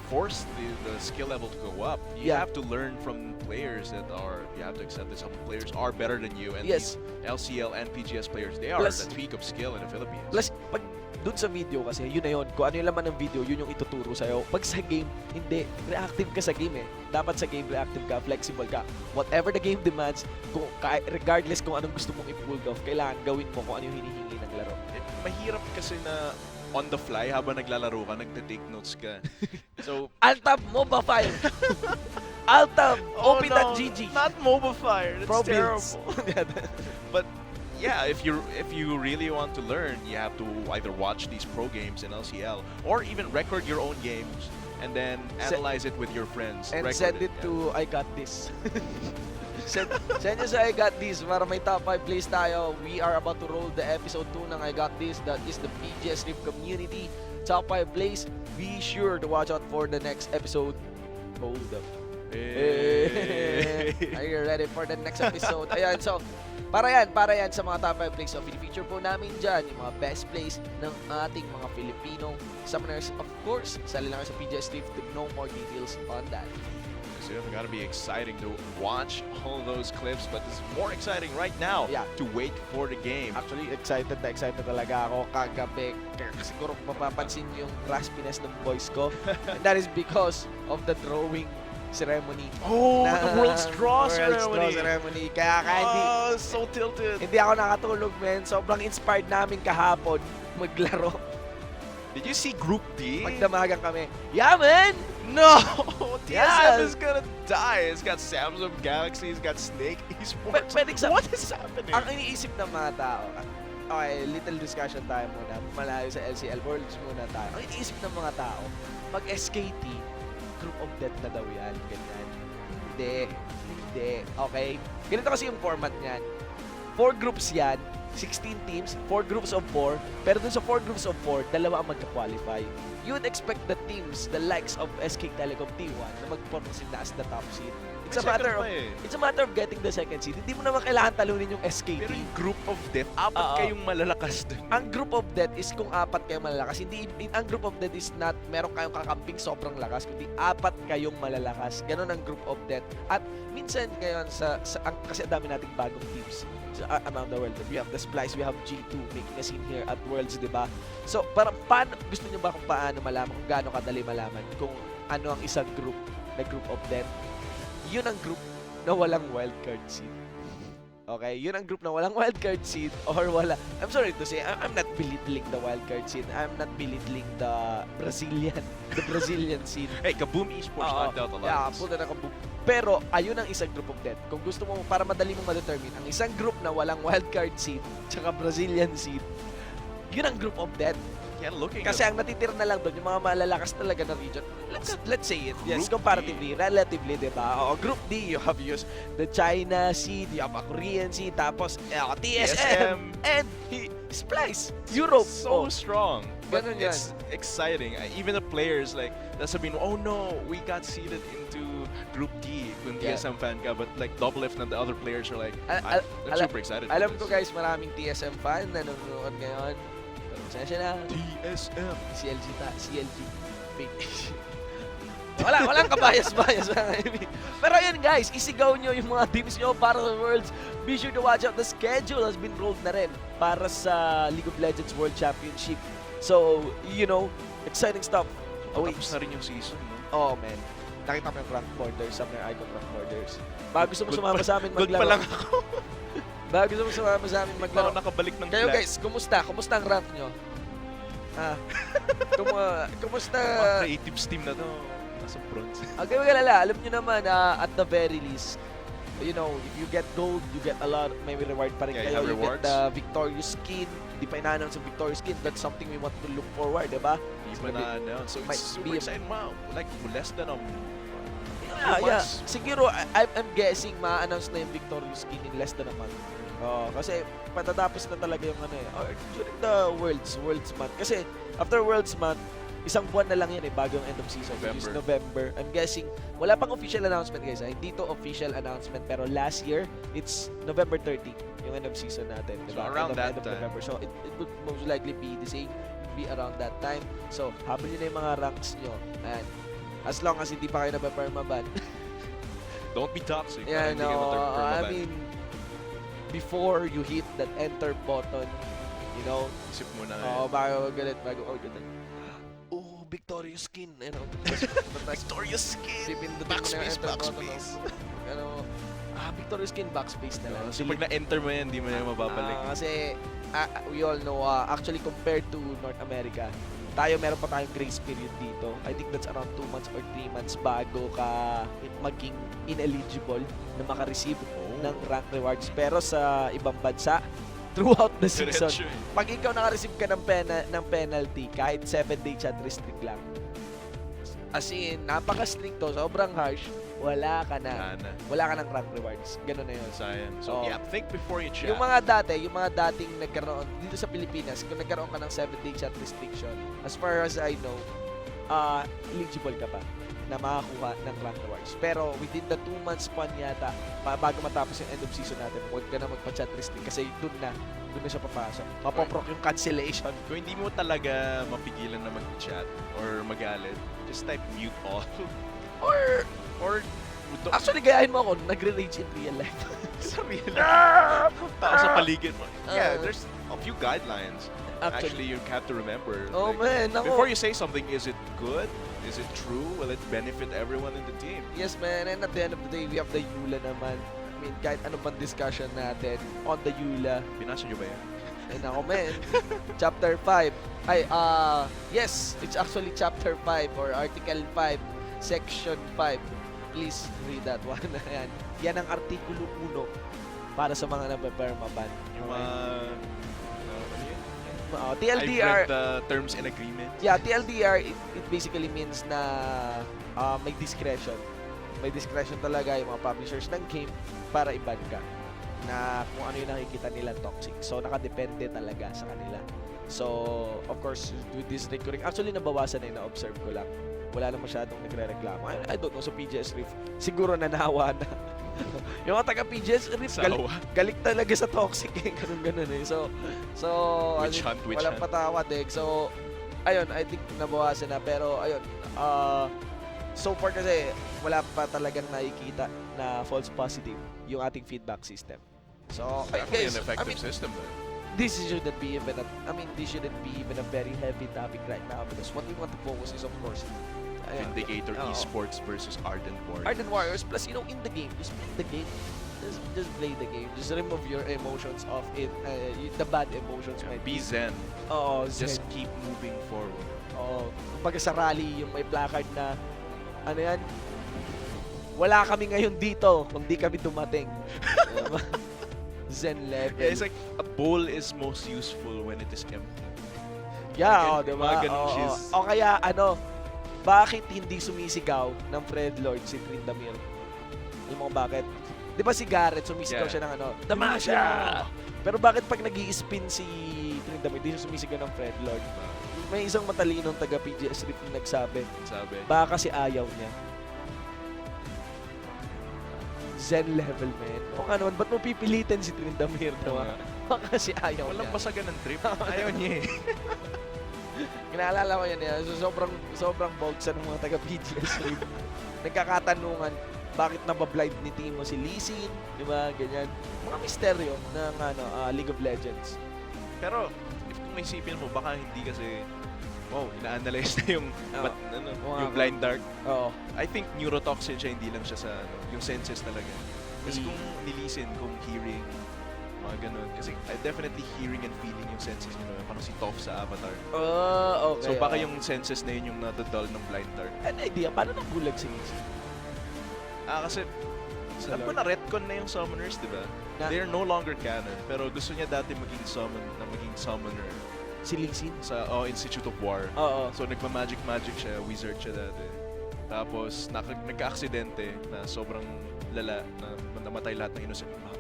force the skill level to go up. You Yeah. have to learn from players you have to accept that some players are better than you, and Yes. these LCL and PGS players, they are Plus- the peak of skill in the Philippines. Plus, pag dun sa video kasi, yun na yun. Kung ano yung laman ng video, yun yung ituturo sa'yo. Pag sa game, hindi. Reactive ka sa game eh. Dapat sa game, reactive ka, flexible ka. Whatever the game demands, regardless kung anong gusto mong i-pull off, kailangan gawin mo kung ano yung hinihingi ng laro. Mahirap kasi na on the fly habang naglalaro ka, nagte-take notes ka. So, Altab, MOBA file! Altab, OP.GG. Not MOBA Fire. That's Pro builds. terrible. But yeah, if you really want to learn, you have to either watch these pro games in LCL or even record your own games and then analyze it with your friends. And record send it to I Got This. send nyo sa I Got This para may top 5 plays tayo. We are about to roll the episode 2 ng I Got This. That is the PGS Rift community top 5 plays. Be sure to watch out for the next episode. Hold up. Hey. Are you ready for the next episode? Ayan, so para yan sa mga top 5 plays. So, feature po namin dyan yung mga best plays ng ating mga Filipino summoners. Of course, sali lang sa PGS Rift to know more details on that. So it's gotta be exciting to watch all those clips, but it's more exciting right now to wait for the game. Actually, excited talaga ako kagabi. Siguro mapapansin yung raspiness ng voice ko. And that is because of the drawing ceremony. Oh, na, the World Straw ceremony. Kaya hindi, so tilted. hindi ako nakatulog, man. Sobrang inspired namin kahapon maglaro. Did you see Group D? Magdamagan kami. Yeah, man! No! TSM Yeah. is gonna die. It's got Samsung Galaxy, it's got Snake Esports. What is happening? Ang iniisip ng mga tao, okay, little discussion tayo muna. Malayo sa LCL Worlds muna tayo. Ang iniisip ng mga tao, pag SKT, group of death na daw yan, ganyan. Hindi. Okay? Ganito kasi yung format niyan. 4 groups yan, 16 teams, 4 groups of 4, pero dun sa 4 groups of 4, dalawa ang magka-qualify. You would expect the teams, the likes of SK Telecom T1 na mag-perform sila as the top seed. It's a matter of getting the second seed. Hindi mo naman kailangan talunin yung SKT. Pero yung Group of Death, apat kayong malalakas dun. Ang group of death is kung 4 kayong malalakas. Hindi, ang group of death is not meron kayong kakamping sobrang lakas, kundi 4 kayong malalakas. Ganon ang group of death. At minsan ngayon kasi ang dami nating bagong teams around the world. We have the Splice, we have G2 making a scene here at Worlds, di ba? So, paano, gusto nyo ba kung paano malaman, kung gaano kadali malaman kung ano ang isang group na group of death? Yun ang group na walang wildcard seed. Okay? Yun ang group na walang wildcard seed or wala. I'm sorry to say, I'm not belittling the wildcard seed. I'm not belittling the Brazilian scene. Hey, Kaboom Esports knocked out a lot. Yeah, punta na Kaboom. Pero, ayun ang isang group of death. Kung gusto mo, para madali mong ma-determine, ang isang group na walang wildcard seed, tsaka Brazilian seed, yun ang group of death. Yeah, Kasi ang natitira na lang doon, yung mga malalakas talaga na region. Let's say it. Yes, comparatively, relatively, di ba? Group D, you have the China seed, you have a Korean seed, tapos TSM, and Splice, Europe. So strong. But Ganun it's exciting. Even the players, like, sabihin, oh no, we got seeded into Group D kung TSM fan ka, but like double if and the other players are like, I'm super excited. Alam ko guys, maraming TSM fan na nanonood ngayon. Pasensya na. TSM. CLG. Walang kabayas-bayas. Pero ayun guys, isigaw nyo yung mga teams nyo para sa Worlds. Be sure to watch out. The schedule has been rolled na rin para sa League of Legends World Championship. So, exciting stuff. Tapos na rin yung season, no? Oh man. Nakita mo yung rank borders, Summoner Icon rank borders. Bago gusto mo sumama sa amin maglaro. Good pa lang ako. Bago gusto mo sumama sa amin maglaro. Nakabalik ng Kayo flat. guys, kumusta ang rank nyo? Kumusta? Mga creative team na to. Nasa bronze. Okay, magalala. Alam nyo naman, at the very least, if you get gold, you get a lot, may reward pa rin Yeah, kayo. you have You get rewards. the victorious skin. Di pa ina-announce yung victorious skin. That's something we want to look forward, diba? Hindi pa na-announce. So might it's be super a- exciting. Wow. Like less than a Yeah. months. Siguro, I'm guessing ma-announce na yung victorious skin in less than a month. Kasi patatapos na talaga yung or during the Worlds month. Kasi after Worlds month, isang buwan na lang yan bago yung end of season. Which is November. I'm guessing, wala pang official announcement guys. Hindi to official announcement, pero last year, it's November 30, yung end of season natin. So Diba? around that end of time. November. So it would most likely be the same, be around that time. So, habol nyo na yung mga ranks nyo. And as long as hindi pa kayo napapermaban. Don't be toxic. Yeah, Hindi kayo no. permaban. I mean, before you hit that enter button, You know? Isip mo na. Oo, bago galit, bago galit. Oh, victorious skin. Ano? Victorious skin! Pipindutin mo na yung Backspace, enter button. backspace. Ano? Victorious skin, backspace na lang. So pag na-enter mo yan, hindi mo na yan mababalik. Kasi we all know, actually compared to North America, meron pa tayong grace period dito. I think that's around 2 months or 3 months bago ka maging ineligible na maka-receive ng rank rewards. Pero sa ibang bansa, throughout the season, Diretso eh. pag ikaw naka-receive ka ng penalty, kahit 7-day chat restrict lang, as in, napaka-stricto, sobrang harsh, wala ka na. Wala ka ng rank rewards. Ganun na yun. Sayang. So Oo. yeah, think before you chat. Yung mga dating nagkaroon dito sa Pilipinas, kung nagkaroon ka ng 7-day chat restriction, as far as I know, eligible ka pa na makakuha ng rank rewards. Pero within the 2 months span yata, bago matapos yung end of season natin, huwag ka na magpa-chat restrict kasi doon na siya papasok. Mapoproc yung cancellation. Kung hindi mo talaga mapigilan na mag-chat or magalit, just type mute all. Or Actually, gayahin mo ako, nagre-rage in real life. sa real life. Tao sa paligid mo. Yeah, there's a few guidelines. Actually, you have to remember. Oh like, man, ako. before you say something, is it good? Is it true? Will it benefit everyone in the team? Yes man, and at the end of the day, we have the EULA naman. I mean, kahit ano pang discussion natin on the EULA. Binasa nyo ba yan? And ako man, Chapter 5. Yes, it's actually Chapter 5 or Article 5, Section 5. Please read that one. Ayan. Yan ang Artikulo 1 para sa mga napapermaban. Yung I've TLDR, read the terms and agreement. yeah, TLDR, it basically means na may discretion. May discretion talaga yung mga publishers ng game para i-ban ka na kung ano yung nakikita nila toxic. So, nakadepende talaga sa kanila. So, of course, with this recurring, actually nabawasan na yun, na-observe ko lang. Wala na masyadong nagre-reklamo. I don't know, sa PGS Rift, siguro nanawa na. Yung mga taga PGS Rift, galit talaga sa toxic eh. Ganun eh. So Witch hunt. walang patawad eh. So, ayun, I think nabawasan na. Pero, ayun, so far kasi, wala pa talagang nakikita na false positive yung ating feedback system. So, Definitely guys, an effective system though. this shouldn't be even this shouldn't be even a very heavy topic right now because what we want to focus is, of course, Vindicator Oo. Esports versus Ardent Warriors. Ardent Warriors. Plus, in the game, just play the game. Just play the game. Just remove your emotions of it. The bad emotions might Be zen. Oo, Just keep moving forward. Oo. Kumbaga sa rally, yung may placard na, ano yan, wala kami ngayon dito kung di kami dumating. Diba? Zen level. Yeah, it's like a bowl is most useful when it is empty. Yeah, Mga diba? ganun siya. O kaya, bakit hindi sumisigaw ng Fred Lord si Trindamir? Alam mo bakit? Di ba si Garrett, sumisigaw siya ng Damasha! Pero bakit pag nag-i-spin si Trindamir, di siya sumisigaw ng Fred Lord? May isang matalinong taga PGS Rift na nagsabi, baka kasi ayaw niya. Zen level, man. O nga naman, ba't mo pipilitin si Trindamir? Diba? Baka kasi ayaw Walang niya. basagan ng trip. Ayaw niya eh. Kinaalala ko yan. So, sobrang bold sa mga taga PGS Rift. Nagkakatanungan, bakit nabablind ni Timo si Lee Sin? Di ba? Ganyan. Mga misteryo ng League of Legends. Pero, kung isipin mo, baka hindi kasi, ina-analyze na yung, yung blind dart. Oo. I think neurotoxin siya, hindi lang siya sa, yung senses talaga. Kasi kung nilisin, kung hearing, mga ganun. Kasi definitely hearing and feeling yung senses nyo. Parang si Toph sa Avatar. Okay. So baka yung senses na yun yung nadadal ng blind dart. An idea, paano nabulag si Lee Sin? Kasi, alam mo na retcon na yung summoners, di ba? They're no longer canon. Pero gusto niya dati maging summoner. Si Lee Sin? Sa Institute of War. Oo. So nagma-magic siya, wizard siya dati. Tapos nagka-aksidente na sobrang lala na namatay lahat ng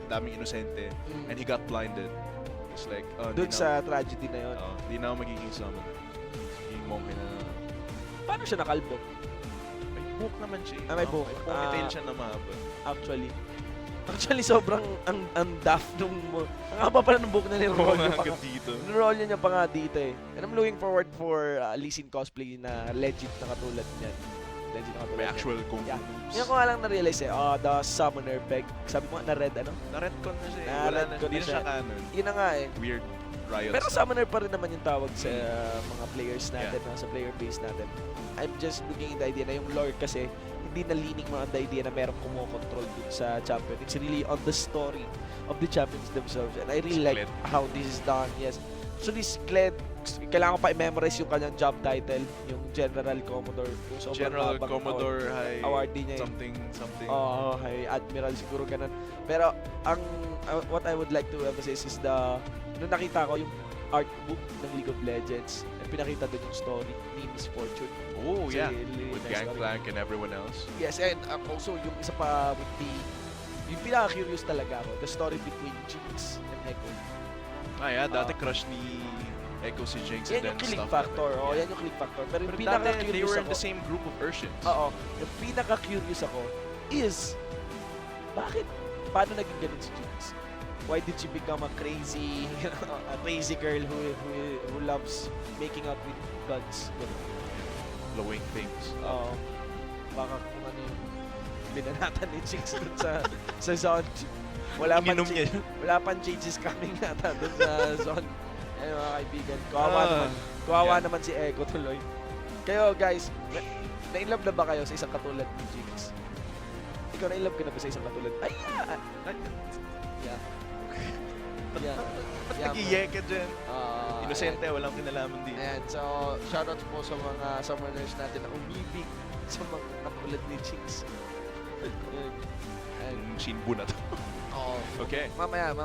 daming inosente and he got blinded. It's like Doon sa tragedy na yun. Hindi na ako magiging summoner. Yung monkey na Paano siya nakalbo? may book naman siya. May book. May ponytail siya na mahaba. Actually, sobrang ang daft nung... Ang haba pala ng book na nirroll niya pa. dito. Nirroll niya pa nga dito eh. And I'm looking forward for Lee Sin cosplay na legit na katulad niyan. May actual kung Yeah. Yan ko nga lang na-realize eh. The Summoner Peg. Sabi ko nga na red ano? na-retcon na siya. Na-retcon Hindi na na siya. siya canon. Yun na nga eh. Weird. Riot Pero stuff. summoner pa rin naman yung tawag sa mga players natin, sa player base natin. I'm just looking at the idea na yung lore kasi hindi na leaning mo on the idea na merong kumokontrol dun sa champion. It's really on the story of the champions themselves. And I really like Kled. how this is done. Yes. So this Kled, kailangan ko pa i-memorize yung kanyang job title, yung General Commodore. Yung sobrang General habang Commodore, high awardee niya yun. something. Oo, high Admiral siguro ganun. Pero ang what I would like to emphasize is nung nakita ko yung art book ng League of Legends, pinakita doon yung story ni Miss Fortune. Oh, So, yeah. really With nice story. Gangplank and everyone else. Yes, and also yung isa pa with yung pinaka-curious talaga ako, the story between Jinx and Echo. Yeah, dati crush ni Echo si Jinx and Yan then yung click stuff. factor. Oh, yan yung click factor. Pero yung But dati, they pinaka-curious were in ako, the same group of Urshins. oo, yung pinaka-curious ako is, paano naging ganun si Jinx? Why did she become a crazy girl who loves making out with guns? Blowing things. Oo. Baka kung ano yung binanatan ni Jinx dun sa zone. Wala pang, Ininom niya yun. wala pang changes coming nata dun sa zone. Ayun mga kaibigan. Kawawa naman si Echo tuloy. Kayo guys, na-inlove na ba kayo sa isang katulad ni Jinx? Ikaw na-inlove ka na ba sa isang katulad? Ay, yeah. Yeah. Yeah. Ba't nag-iyeka dyan? Inosente, Ayan. walang kinalaman din. Ayan, so shoutouts po sa mga summoners natin na umibig sa mga katulad ni Jinx. Ayan. Shinbu na to. Oo. Okay. Mamaya,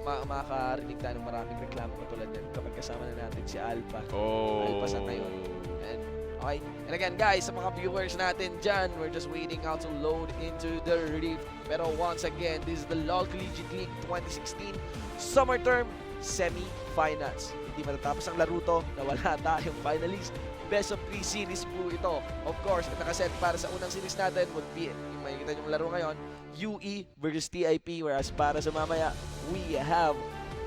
makakarinig tayo ng maraming reklamo katulad yan kapag kasama na natin si Alpha. Oh. Alpha sa ngayon. And, okay. And again, guys, sa mga viewers natin dyan, we're just waiting out to load into the Rift. Pero once again, this is the LoL Collegiate League 2016 Summer Term Semi-Finals. Hindi matatapos ang laro to na wala tayong finalist. Best of 3 series po ito. Of course, ang nakaset para sa unang series natin would be, yung makikita yung laro ngayon, UE versus TIP. Whereas para sa mamaya, we have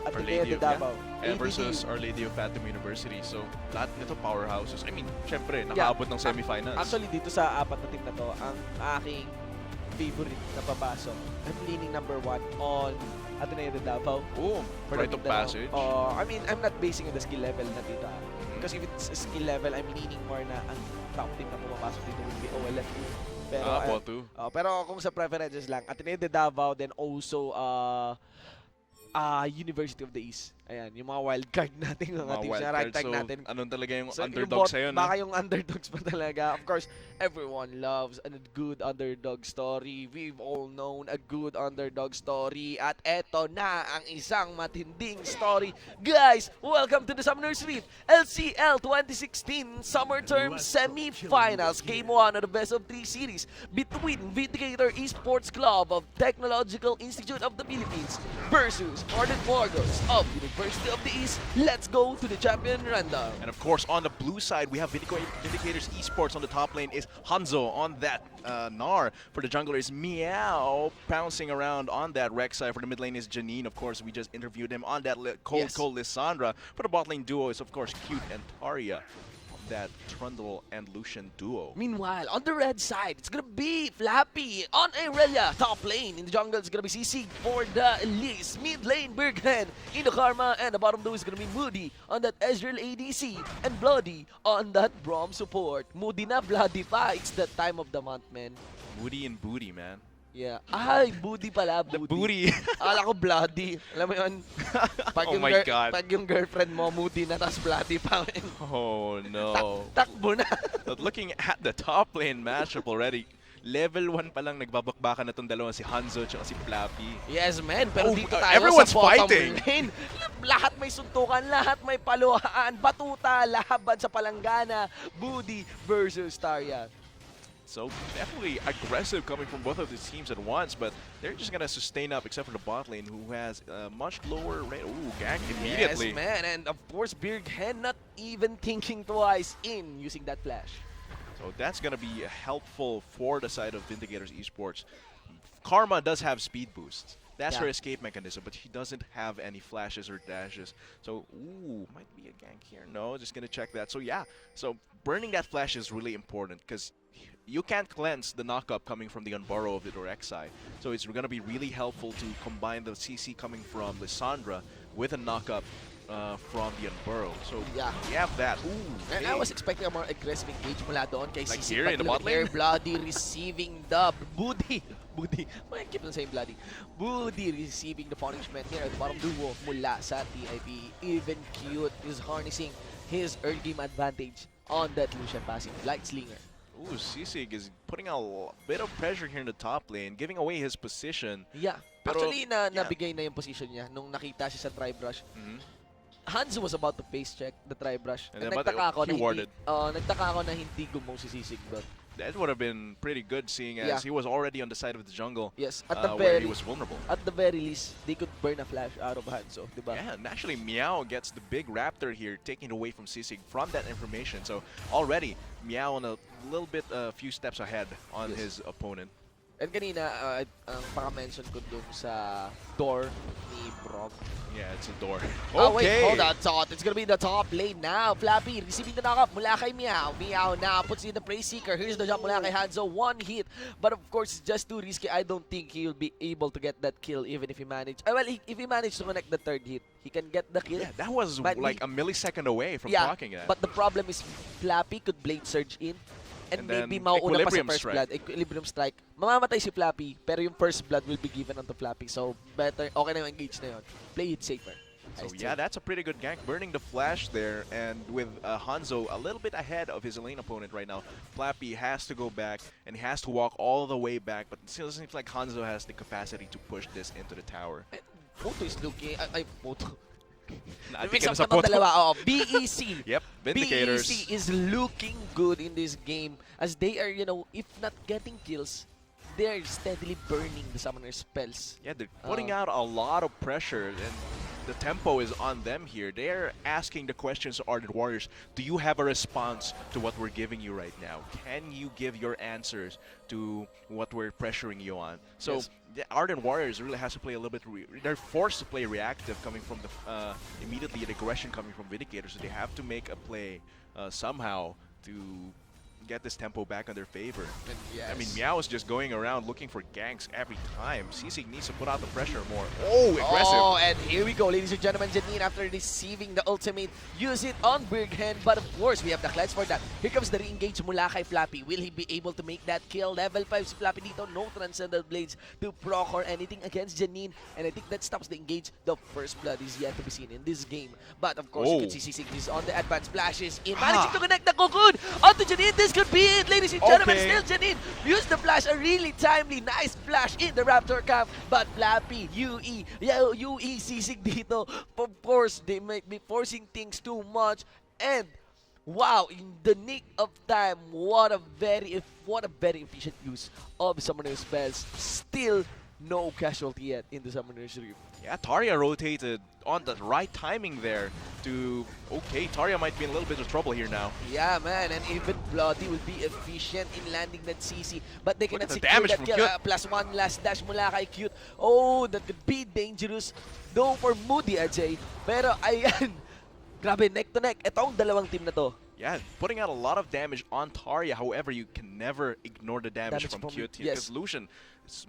Our Ateneo Lady de of Davao. versus Our Lady of Fatima University. So, lahat nito powerhouses. I mean, syempre, nakaabot ng semifinals. Actually, dito sa apat na team na to, ang aking favorite na papasok, I'm leaning number 1 on Ateneo de Davao. Oh, For rite the of Mindanao. passage. I mean, I'm not basing on the skill level na dito. Because if it's a skill level, I'm leaning more na ang top team na pumapasok dito will be OLFU. Pero, Botu. pero kung sa preferences lang, Ateneo de Davao, then also University of the East. Ayan, yung mga wildcard natin, mga teams na ragtag natin. Anong talaga yung So, underdog sa'yo, no? Baka yung underdogs pa talaga. Of course, everyone loves a good underdog story. We've all known a good underdog story. At eto na ang isang matinding story. Guys, welcome to the Summoners Rift LCL 2016 Summer Term Semi-Finals. Game 1 of the Best of 3 series between Vindicator Esports Club of Technological Institute of the Philippines versus Ardent Warriors of University of the East. Let's go to the champion rundown. And of course, on the blue side, we have Vindicators Esports. On the top lane is Hanzo. On that Gnar. For the jungler is Meow, pouncing around on that Rex side. For the mid lane is Janine. Of course, we just interviewed him on that cold Lissandra. For the bot lane duo is, of course, Cute and Taria. That Trundle and Lucian duo. Meanwhile, on the red side, it's gonna be Flappy on Aurelia. Top lane in the jungle is gonna be CC for the Elise. Mid lane, Berghen in the Karma. And the bottom two is gonna be Moody on that Ezreal ADC. And Bloody on that Braum support. Moody na, Bloody pa. It's that time of the month, man. Moody and Booty, man. Yeah. Ay, Booty pala. The Booty. Booty. Akala ko Bloody. Alam mo yun? Pag Oh yung my God. Pag yung girlfriend mo, Moody na, tapos Bloody pa. Oh, no. Takbo na. But looking at the top lane matchup already, level 1 pa lang nagbabakbakan na itong dalawa, si Hanzo at si Flappy. Yes, man. Pero Oh, dito tayo everyone's sa bottom fighting. lane. Lahat may suntukan, lahat may paluhaan, batuta, laban sa palanggana, Budi versus Tarya. So definitely aggressive coming from both of these teams at once, but they're just gonna sustain up except for the bot lane who has a much lower rate. Ooh, gank immediately. Yes, man. And of course, Berghen not even thinking twice in using that flash. So that's gonna be helpful for the side of Vindicators Esports. Karma does have speed boosts. That's her escape mechanism, but she doesn't have any flashes or dashes. So, ooh, might be a gank here. No, just gonna check that. So yeah, so burning that flash is really important because you can't cleanse the knockup coming from the Unburrow of the Rek'Sai. So it's gonna be really helpful to combine the CC coming from Lissandra with a knockup from the Unburrow. So Yeah. we have that. Ooh, And I was expecting a more aggressive engage mula doon kay Like Sisig. here in the But bot look here, lane? Bloody receiving the Booty. I keep on saying Bloody. Booty receiving the punishment here at the bottom duo mula sa TIP. Even Cute is harnessing his early game advantage on that Lucian passive. Light Slinger. Ooh, Sisig is putting a bit of pressure here in the top lane, giving away his position. Yeah. Pero, Actually, yeah. nabigay na yung position niya nung nakita siya sa Tribe Rush. Mhm. Hanzo was about to face check the Tribe Rush. And And then, but nagtaka ako he na hindi, warded. nagtaka ako na hindi gumaw si Sisig doon. That would have been pretty good, seeing as Yeah. he was already on the side of the jungle, Yes, where he was vulnerable. at the very least, they could burn a flash out of Hanzo, di ba? Yeah, and actually Meow gets the big raptor here, taking it away from Sisig from that information. So already Meow on a little bit, few steps ahead on Yes. his opponent. And kanina, ang paka-mention ko dun sa door ni Brom. Yeah, it's a door. Oh, wait, hold on, Tot. It's gonna be the top lane now. Flappy receiving the knock-up mula kay Meow. Meow now puts in the Prey Seeker. Here's the jump mula kay Hanzo. One hit. But of course, it's just too risky. I don't think he'll be able to get that kill even if he managed. Well, if he managed to connect the third hit, he can get the kill. Yeah, that was But like a millisecond away from Yeah, blocking that. but the problem is Flappy could Blade Surge in. And And maybe then mauuna pa sa Equilibrium first Strike. blood. Equilibrium Strike. Mamamatay si Flappy, pero yung first blood will be given onto Flappy. So, better, okay na yung engage na yun. Play it safer. So I yeah, think. that's a pretty good gank, burning the flash there, and with Hanzo a little bit ahead of his lane opponent right now, Flappy has to go back, and he has to walk all the way back, but it still seems like Hanzo has the capacity to push this into the tower. Moto is looking, Moto. Natik Mix na up sa naman poto. dalawa. BEC. Yep, Vindicators. BEC is looking good in this game as they are, if not getting kills, they're steadily burning the summoner spells. Yeah, they're putting out a lot of pressure, and the tempo is on them here. They're asking the questions to Ardent Warriors. Do you have a response to what we're giving you right now? Can you give your answers to what we're pressuring you on? So Yes. the Ardent Warriors really has to play a little bit. They're forced to play reactive, coming from the immediately the aggression coming from Vindicators. So they have to make a play somehow to get this tempo back on their favor. And yes. I mean, Meow is just going around looking for ganks every time. Sisig needs to put out the pressure more. Oh, aggressive. Oh, and here we go, ladies and gentlemen. Janine, after receiving the ultimate, use it on Berghen. But of course, we have the cleanse for that. Here comes the re-engage mula kay Flappy. Will he be able to make that kill? Level 5 si Flappy dito. No Transcendent Blades to proc or anything against Janine. And I think that stops the engage. The first blood is yet to be seen in this game. But of course, you can see Sisig is on the advanced flashes. In managing to connect the cocoon onto Janine. This could be it, ladies and gentlemen. Okay. Still Janine. Use the flash. A really timely, nice flash in the Raptor camp. But Flappy, UE, Sisig dito. Of course, they might be forcing things too much. And wow, in the nick of time, what a very efficient use of Summoner spells. Still no casualty yet in the Summoner's Reef. Yeah, Tarja rotated on the right timing there to... Okay, Tarja might be in a little bit of trouble here now. Yeah, man, and even Bloody will be efficient in landing that CC. But they cannot at the secure damage that from kill. Cute. +1 last dash mula kay Cute. Oh, that could be dangerous. Though for Moody, Ajay. Pero ayan, grabe, neck to neck. Itong dalawang team na to. Yeah, putting out a lot of damage on Tarja. However, you can never ignore the damage from Cute here. yes. Because Lucian,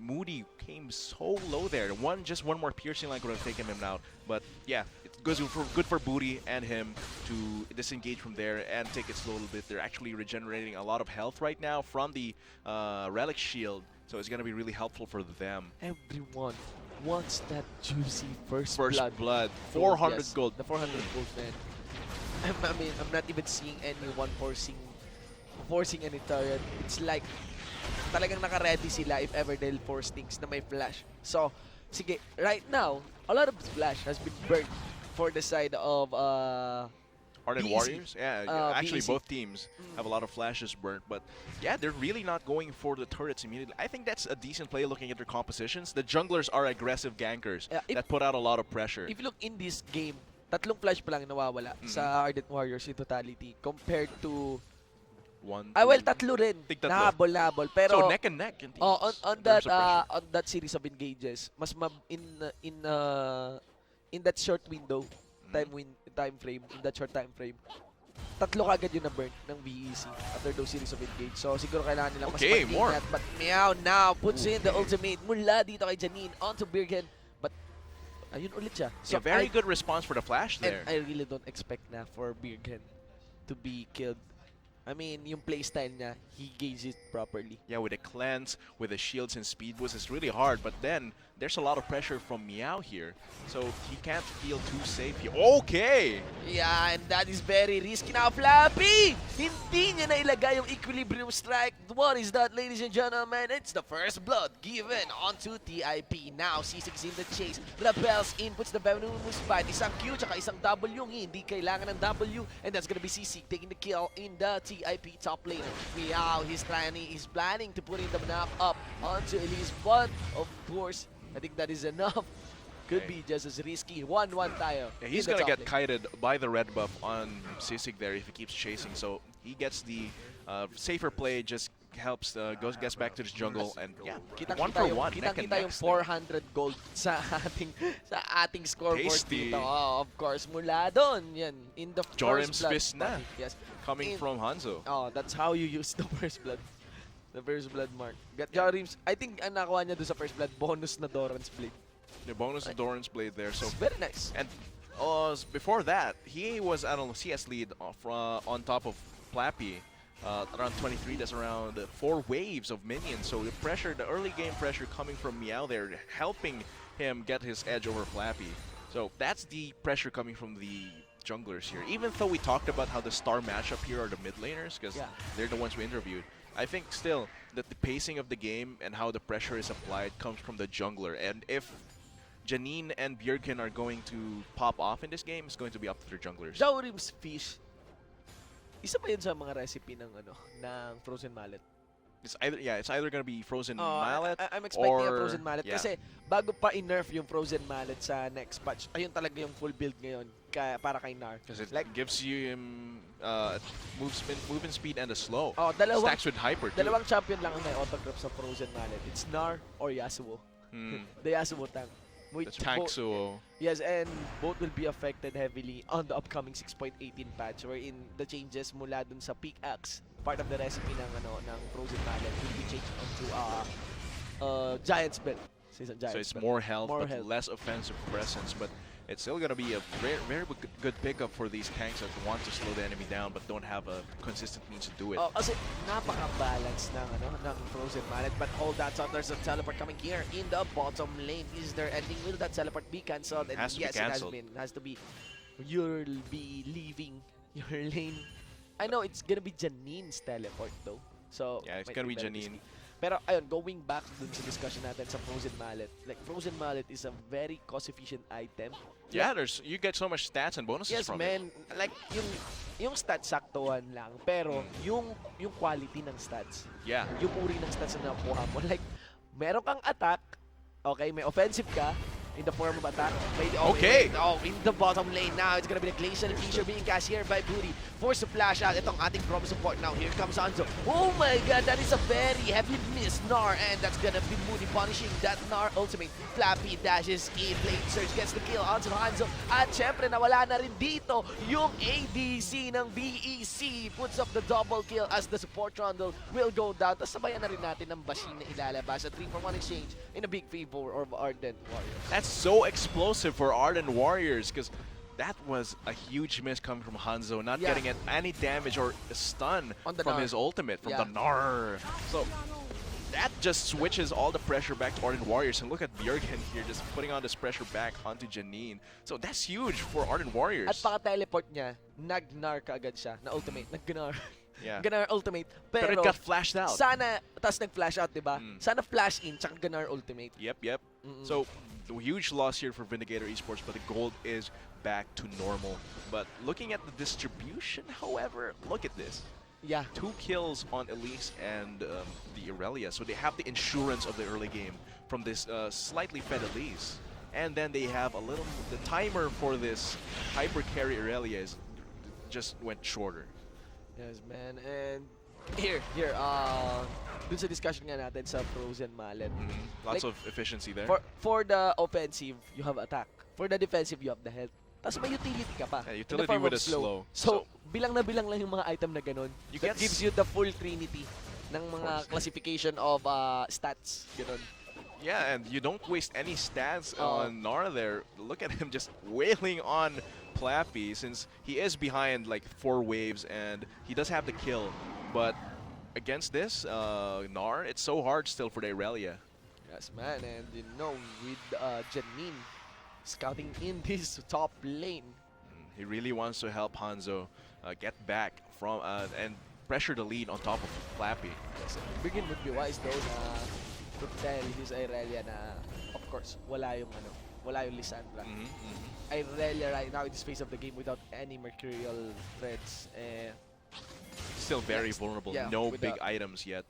Moody came so low there. Just one more piercing line could have taken him out. But yeah, it's good for Booty and him to disengage from there and take it slow a little bit. They're actually regenerating a lot of health right now from the Relic Shield. So it's going to be really helpful for them. Everyone wants that juicy first Blood. 400 Yes, gold. The 400 gold, man. I mean, I'm not even seeing anyone forcing any turret. It's like talagang naka-ready sila if ever they'll force things na may flash. So, sige, right now, a lot of flash has been burnt for the side of Ardent BEC. Warriors? Yeah, actually BEC. both teams have a lot of flashes burnt, but yeah, they're really not going for the turrets immediately. I think that's a decent play looking at their compositions. The junglers are aggressive gankers that put out a lot of pressure. If you look in this game, tatlong flash pa lang nawawala sa Ardent Warriors in totality compared to well, tatlo rin. Tig tatlo. Nahabol. Pero So neck and neck. In on terms of that pressure. on that series of engages, mas in that short window, time frame, in that short time frame, tatlo kagad yung na-burn ng VEC after those series of engage. So siguro kailangan nilang mas more. mag-ingat. But Meow now puts in the ultimate mula dito kay Janine onto Birgen. But Ayun ulit siya. So very good response for the flash And there. I really don't expect na for Birgen to be killed. I mean, yung playstyle niya, he gauged it properly. Yeah, with the cleanse, with the shields and speed boost, it's really hard. But then, there's a lot of pressure from Meow here. So, he can't feel too safe here. Okay! Yeah, and that is very risky. Now, Flappy! Hindi niya na ilagay yung equilibrium strike. What is that, ladies and gentlemen? It's the first blood given onto TIP. Now, C6 in the chase. Labels in, puts the Venomous Bite. Isang Q, tsaka isang W. Hindi kailangan ng W. And that's gonna be CC taking the kill in the TIP top laner. Meow, he's planning to put in the knock up onto Elise. But, of course, I think that is enough. Could be just as risky. 1-1 tayo. Yeah, he's in the gonna top get lane. kited by the red buff on Sisig there if he keeps chasing. So, he gets the safer play, just helps, gets back to the jungle, and yeah, one for one, neck and Kitang-kita neck. yung 400 gold sa ating scoreboard Tasty. dito. Oh, of course, mula doon, yan, in the Jorim's first blood. fist na. Yes. Coming from Hanzo. Oh, that's how you use the first blood. The first blood mark. Jorim's, I think ang nakuha niya doon sa first blood, bonus na Doran's Blade. The bonus of Doran's Blade there. So, It's very nice. and before that, he was at a CS lead on top of Flappy. Around 23, that's around 4 waves of minions. So the pressure, the early game pressure coming from Meow there, helping him get his edge over Flappy. So that's the pressure coming from the junglers here. Even though we talked about how the star matchup here are the mid laners, because they're the ones we interviewed, I think still that the pacing of the game and how the pressure is applied comes from the jungler. And if Janine and Bjergsen are going to pop off in this game, it's going to be up to their junglers. Jorim's fish, isa pa yun sa mga recipe ng frozen mallet. It's either gonna be frozen Oh, mallet I'm expecting a or frozen mallet yeah. kasi bago pa i-nerf yung frozen mallet sa next patch, ayun talaga yung full build ngayon para kay Nar. Because it Like, gives you movement speed and a slow. oh, Stacks with hyper too. dalawang champion lang ang may autograph sa frozen mallet. It's Nar or Yasuo. The Yasuo tank. That's tank so Yes, and both will be affected heavily on the upcoming 6.18 patch wherein the changes mula dun sa pickaxe, part of the recipe ng frozen mallet will be changed onto Giant's Belt. so it's more health but less offensive presence, but it's still gonna be a very good pickup for these tanks that want to slow the enemy down but don't have a consistent means to do it. Oh, kasi napaka-balance ng frozen mallet. But hold that thought, there's a teleport coming here in the bottom lane. Is there ending? Will that teleport be cancelled? And Has to be yes, cancelled. it has to be. You'll be leaving your lane. I know it's gonna be Janine's teleport though. So Yeah, it's might gonna be very Janine. risky. Pero ayun, going back dun sa discussion natin sa frozen mallet. Like frozen mallet is a very cost-efficient item. Yeah, you get so much stats and bonuses Yes, from man. Like yung stats saktuhan lang, pero yung quality ng stats, it. Yeah. yung uri ng stats na nakuha mo. Like, meron kang attack, okay, may offensive ka, in the form of attack. Okay. In the bottom lane now, it's gonna be the Glacial Fissure being cast here by Booty. Forced to flash out. Itong ating promo support now. Here comes Hanzo. Oh my god, that is a very heavy miss, Nar. And that's gonna be Moody punishing that Nar ultimate. Flappy dashes in. Blade Surge gets the kill onto Hanzo. At syempre, nawala na rin dito yung ADC ng BEC. Puts up the double kill as the support trundle will go down. Tapos sabayan na rin natin ng Bashin na ilalabas. A 3-for-1 exchange in a big favor of Ardent Warriors. That's so explosive for Ardent Warriors, because that was a huge miss coming from Hanzo, not getting any damage or stun On the from Nar. his ultimate, from Yeah. the Nar. So that just switches all the pressure back to Ardent Warriors. And look at Bjergsen here, just putting on this pressure back onto Janine. So that's huge for Ardent At Warriors. paka-teleport niya, nag-Nar kaagad siya na ultimate. Nag-Gnar. Yeah. Gnar ultimate. But it Pero, got flashed out. sana, tas nag-flash out, diba? Mm. Sana flash in, tsaka Gnar ultimate. Yep. So the huge loss here for Vindicator Esports, but the gold is back to normal. But looking at the distribution, however, look at this. Yeah. 2 kills on Elise and the Irelia, so they have the insurance of the early game from this slightly fed Elise. And then they have the timer for this hyper carry Irelia just went shorter. Yes, man. And here, dun sa discussion nga natin sa Frozen Mallet. Lots Like, of efficiency there. For the offensive, you have attack. For the defensive, you have the health. Tapos may utility ka pa. Yeah, in the utility form with of a slow. So, bilang na bilang lang yung mga item na ganun. You That get gives you the full trinity ng mga classification of stats. Ganun. Yeah, and you don't waste any stats on Nara there. Look at him just wailing on Plappy since he is behind like 4 waves and he does have the kill. But against this, Nar, it's so hard still for the Irelia. Yes, man, and you know, with Janine scouting in this top lane. He really wants to help Hanzo get back from and pressure the lead on top of Plappy. Yes, Begin would be wise though na to tell his Irelia na, of course, wala yung Lissandra. Irelia right now in this phase of the game without any Mercurial threads. Still very Next. vulnerable. Yeah, No with big the- items yet.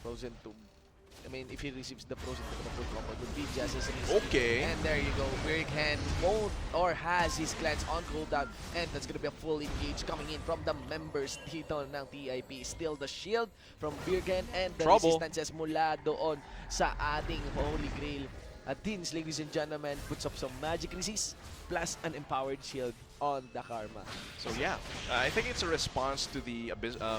Frozen Tomb. I mean, if he receives the Frozen Tomb, the full combo would be just as easy. Okay. And there you go. Birken won't or has his glance on cooldown. And that's gonna be a full engage coming in from the members dito ng TIP. Still the shield from Birken and the Trouble. resistances mula doon sa ating Holy Grail. Deans, ladies and gentlemen, puts up some magic resist plus an empowered shield on the Karma. So yeah, I think it's a response to the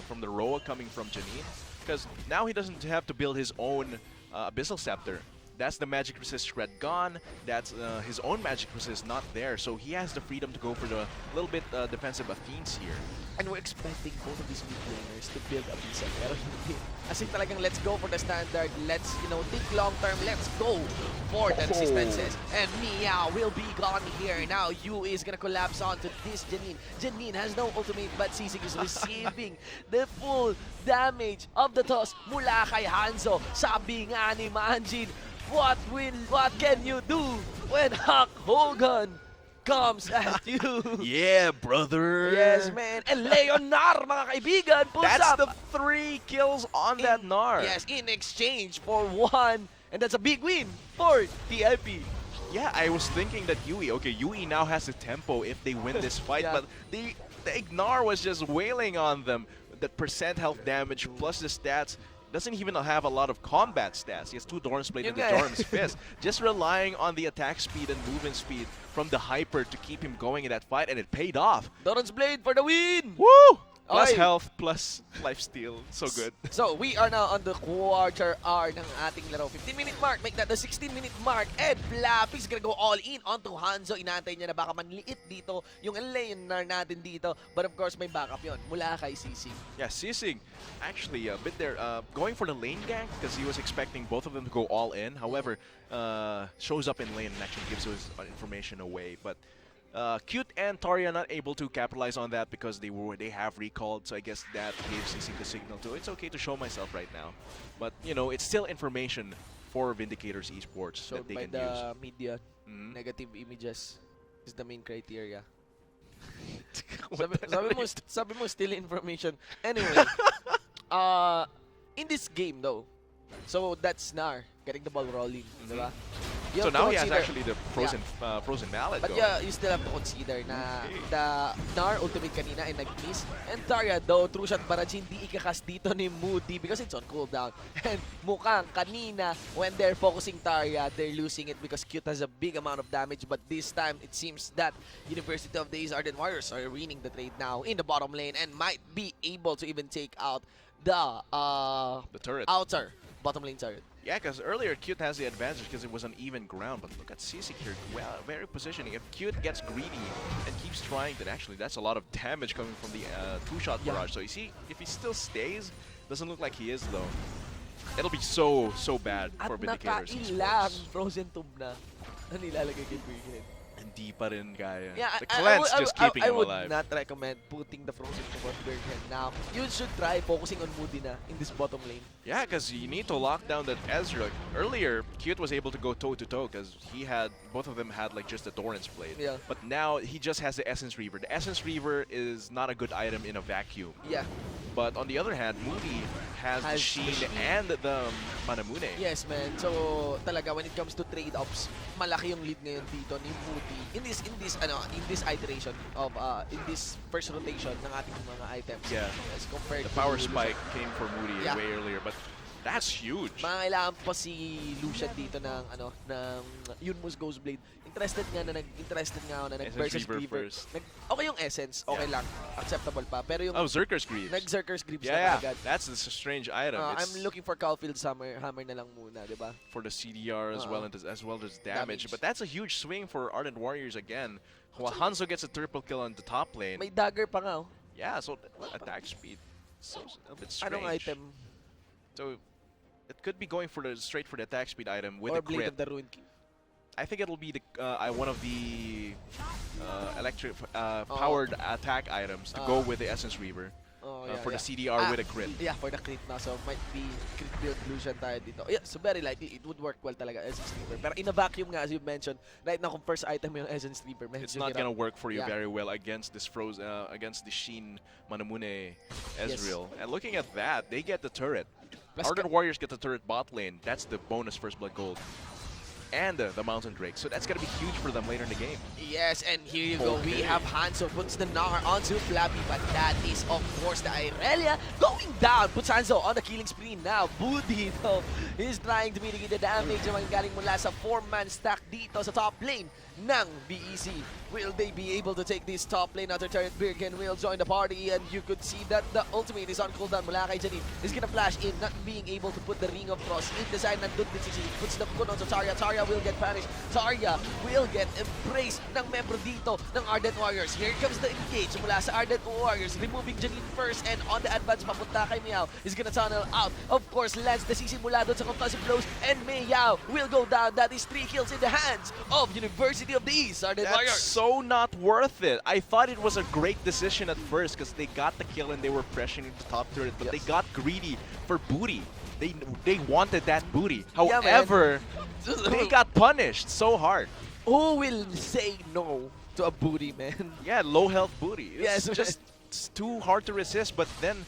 from the Roa coming from Janine, because now he doesn't have to build his own Abyssal Scepter. That's the magic resist shred gone. That's his own magic resist not there. So he has the freedom to go for the little bit defensive Athenes here. And we're expecting both of these mid laners to build a decent. Pero hindi. As in talagang let's go for the standard. Let's, think long term. Let's go for the resistances. And Mia will be gone here. Now Yu is gonna collapse onto this Janine. Janine has no ultimate, but Sisig is receiving the full damage of the toss mula kay Hanzo. Sabi nga ni Manjin, what can you do when Hulk Hogan comes at you? Yeah, brother. Yes, man. And Leonar, mga kaibigan, puts That's up. the 3 kills on that Nar. Yes, in exchange for 1. And that's a big win for TIP. Yeah, I was thinking that Yui now has the tempo if they win this fight, Yeah. but the Ignar was just wailing on them. That percent health damage plus the stats. Doesn't even have a lot of combat stats. He has 2 Doran's Blade and the Yun nga eh. Doran's Fist. Just relying on the attack speed and movement speed from the Hyper to keep him going in that fight, and it paid off. Doran's Blade for the win! Woo! Plus Okay. health, plus lifesteal. So good. So, we are now on the quarter hour ng ating laro. 15-minute mark, make that the 16-minute mark. And Flappy's gonna go all in onto Hanzo. Inaantay niya na baka manliit dito yung Leonar natin dito. But of course, may backup yon mula kay Sisig. Yeah, Sisig actually a bit there, going for the lane gank because he was expecting both of them to go all in. However, shows up in lane and actually gives his information away. But Cute and Taria not able to capitalize on that because they have recalled. So I guess that gave Sisig the signal to it's okay to show myself right now. But it's still information for Vindicators Esports So, that they by can use. the media, Mhm. negative images is the main criteria. What the- sabi mo still information. Anyway, in this game though, so that's Nar getting the ball rolling, diba? You So have to now he has consider- actually the frozen mallet But going. yeah, you still have to consider na Okay. the Nar ultimate kanina ay nag-miss. And Tarya though, true shot barrage, hindi ikakas dito ni Moody because it's on cooldown. And mukhang kanina, when they're focusing Tarya, they're losing it because Cute has a big amount of damage. But this time, it seems that University of the East Arden Warriors are winning the trade now in the bottom lane and might be able to even take out the turret. outer bottom lane turret. Yeah, because earlier Cute has the advantage because it was on even ground. But look at Sisig here. Well, very positioning. If Cute gets greedy and keeps trying, then actually that's a lot of damage coming from the 2-shot Yeah. barrage. So you see, if he still stays, doesn't look like he is though. It'll be so bad At for Vindicators nakailang Esports. frozen tomb na nilalagay kay Birken. Hindi pa rin kaya. Yeah, The cleanse just keeping I him would alive. not recommend putting the frozen tomb on Birken now. You should try focusing on Moody na in this bottom lane. Yeah, because you need to lock down that Ezra. Earlier, Cute was able to go toe-to-toe because both of them had like just a Doran's Blade. Yeah. But now he just has the Essence Reaver. The Essence Reaver is not a good item in a vacuum. Yeah. But on the other hand, Moody has the Has the Sheen Sheen. and the Manamune. Yes, man. So, talaga when it comes to trade-offs, malaki yung lead ngayon dito ni Moody in this iteration of in this first rotation ng ating mga items. Yeah. As compared The to power Lulu. spike came for Moody Yeah. way earlier, but That's huge. Mangailangan pa si Lucian dito ng Yunmus Ghostblade. Interested nga ako na nag-versus Reaver Cleaver. first. Okay yung Essence, okay lang. Acceptable pa. Pero yung Oh, Zerker's Greaves. nag-Zerker's Greaves Yeah, na agad. that's a strange item. I'm It's looking for Caulfield's Hammer na lang muna, di ba? for the CDR as well as damage. Damage. But that's a huge swing for Ardent Warriors again. While Hanzo gets a triple kill on the top lane. May dagger pa nga, oh. Yeah, so attack speed. So a bit strange. Anong item? So it could be going straight for the attack speed item with Or a Blade crit. of the Ruined King? I think it'll be the one of the electric powered attack items to go with the Essence Reaver for the CDR with a crit. Yeah, for the crit na. So, might be crit build Lucian tayo dito. Yeah, so very likely, it would work well talaga, Essence Reaver. Pero in a vacuum nga, as you mentioned, right now, kung first item yung Essence Reaver, medyo It's not hirap. gonna work for you Yeah. very well against this against the Sheen Manamune Ezreal. And looking at that, they get the turret. Plus Ardent Warriors get the turret bot lane. That's the bonus first blood gold. And the Mountain Drake. So that's going to be huge for them later in the game. Yes, and here you go. We Okay. have Hanzo puts the Gnar onto Flappy, but that is, of course, the Irelia going down. Puts Hanzo on the killing spree now. Budi, though, is trying to mitigate the damage na galing mula sa 4-man stack dito sa top lane ng BEC. Will they be able to take this top lane? Another turret Birken will join the party, and you could see that the ultimate is on cooldown mula kay Janine. Is gonna flash in, not being able to put the Ring of Frost in the side. Nandun din si Janine. Puts the kun on to Tarya. Tarya will get punished. Tarya will get embraced ng membro dito ng Ardent Warriors. Here comes the engage mula sa Ardent Warriors. Removing Janine first, and on the advance papunta kay Meow. Is gonna tunnel out. Of course, lands the CC mula doon sa concussive blows, and Meow will go down. That is 3 kills in the hands of University of the East. Ardent That's Warriors. so not worth it. I thought it was a great decision at first because they got the kill and they were pressuring the top turret, but they got greedy for booty. They wanted that booty. Yeah, However, they got punished so hard. Who will say no to a booty, man? Yeah, low health booty. Yes, It's just it's too hard to resist. But then,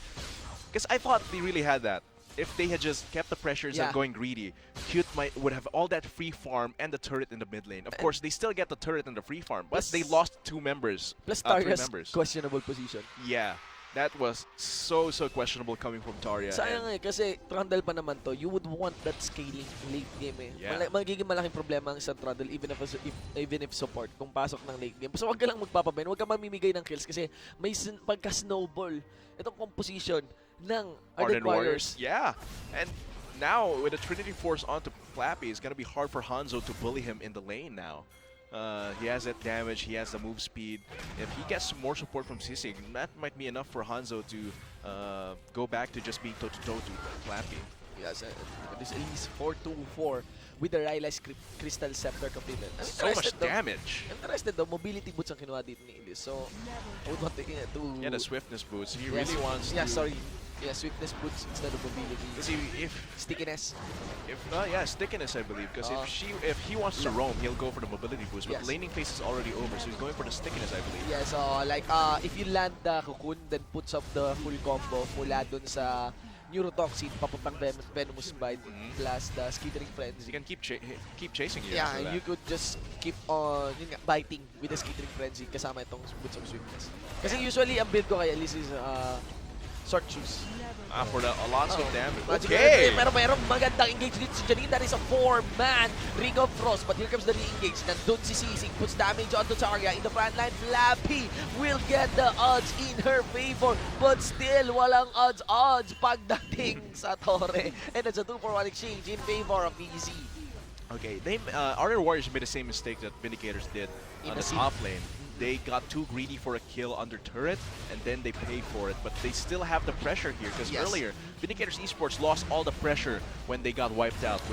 because I thought they really had that. If they had just kept the pressures and going greedy, Cute would have all that free farm and the turret in the mid lane. Of course, they still get the turret and the free farm, but Plus- they lost 2 members. Plus 3 Tarya's members. questionable position. Yeah, that was so questionable coming from Tarya. Sayang kasi Trundle pa naman to, you would want that scaling late game eh. Yeah. Magiging malaking problema ang isang Trundle even if support kung pasok ng late game. So wag ka lang magpapabayan, wag ka mamimigay ng kills kasi may pagka-snowball itong composition ng Ardent Warriors. Yeah, and now with the Trinity Force onto Flappy, it's gonna be hard for Hanzo to bully him in the lane now. He has that damage, he has the move speed. If he gets more support from Sisig, that might be enough for Hanzo to go back to just being toe-to-toe to Flappy. Yes, this is 4-2-4 with the Rylai's Crystal Scepter completed. I'm So much interested though. damage. Interested though, mobility boots ang kinuha dito ni Elise. So, I would want to... Yeah, the swiftness boots. He Yes, really wants yeah, to... sorry. Yeah, swiftness boots instead of mobility. Because if Stickiness. yeah, stickiness, I believe. Because Uh, if he wants to roam, he'll go for the mobility boost. But Yes. laning phase is already over, so he's going for the stickiness, I believe. Yeah, so like if you land the cocoon, then puts up the full combo mula dun sa Neurotoxin, papuntang Venomous Bite, plus the Skittering He Frenzy. can keep chasing you. Yeah, after that. you could just keep on biting with the Skittering Frenzy kasama itong Boots of Swiftness. Kasi usually ang build ko kay Elise is Short Shoes. For the lots of damage. Magic Okay. Pero mayroong magandang engage dito si Janine. That is a 4-man Ring of Frost. But here comes the re-engage. Nandun si Sisig. Puts damage onto Tarya. In the front line, Flappy will get the odds in her favor. But still, walang odds pagdating sa Torre. And it's a 2-for-1 exchange in favor of BZ. Okay, Ardent Warriors made the same mistake that Vindicators did In on the the top lane. They got too greedy for a kill under turret, and then they paid for it. But they still have the pressure here, because Yes. earlier, Vindicators Esports lost all the pressure when they got wiped out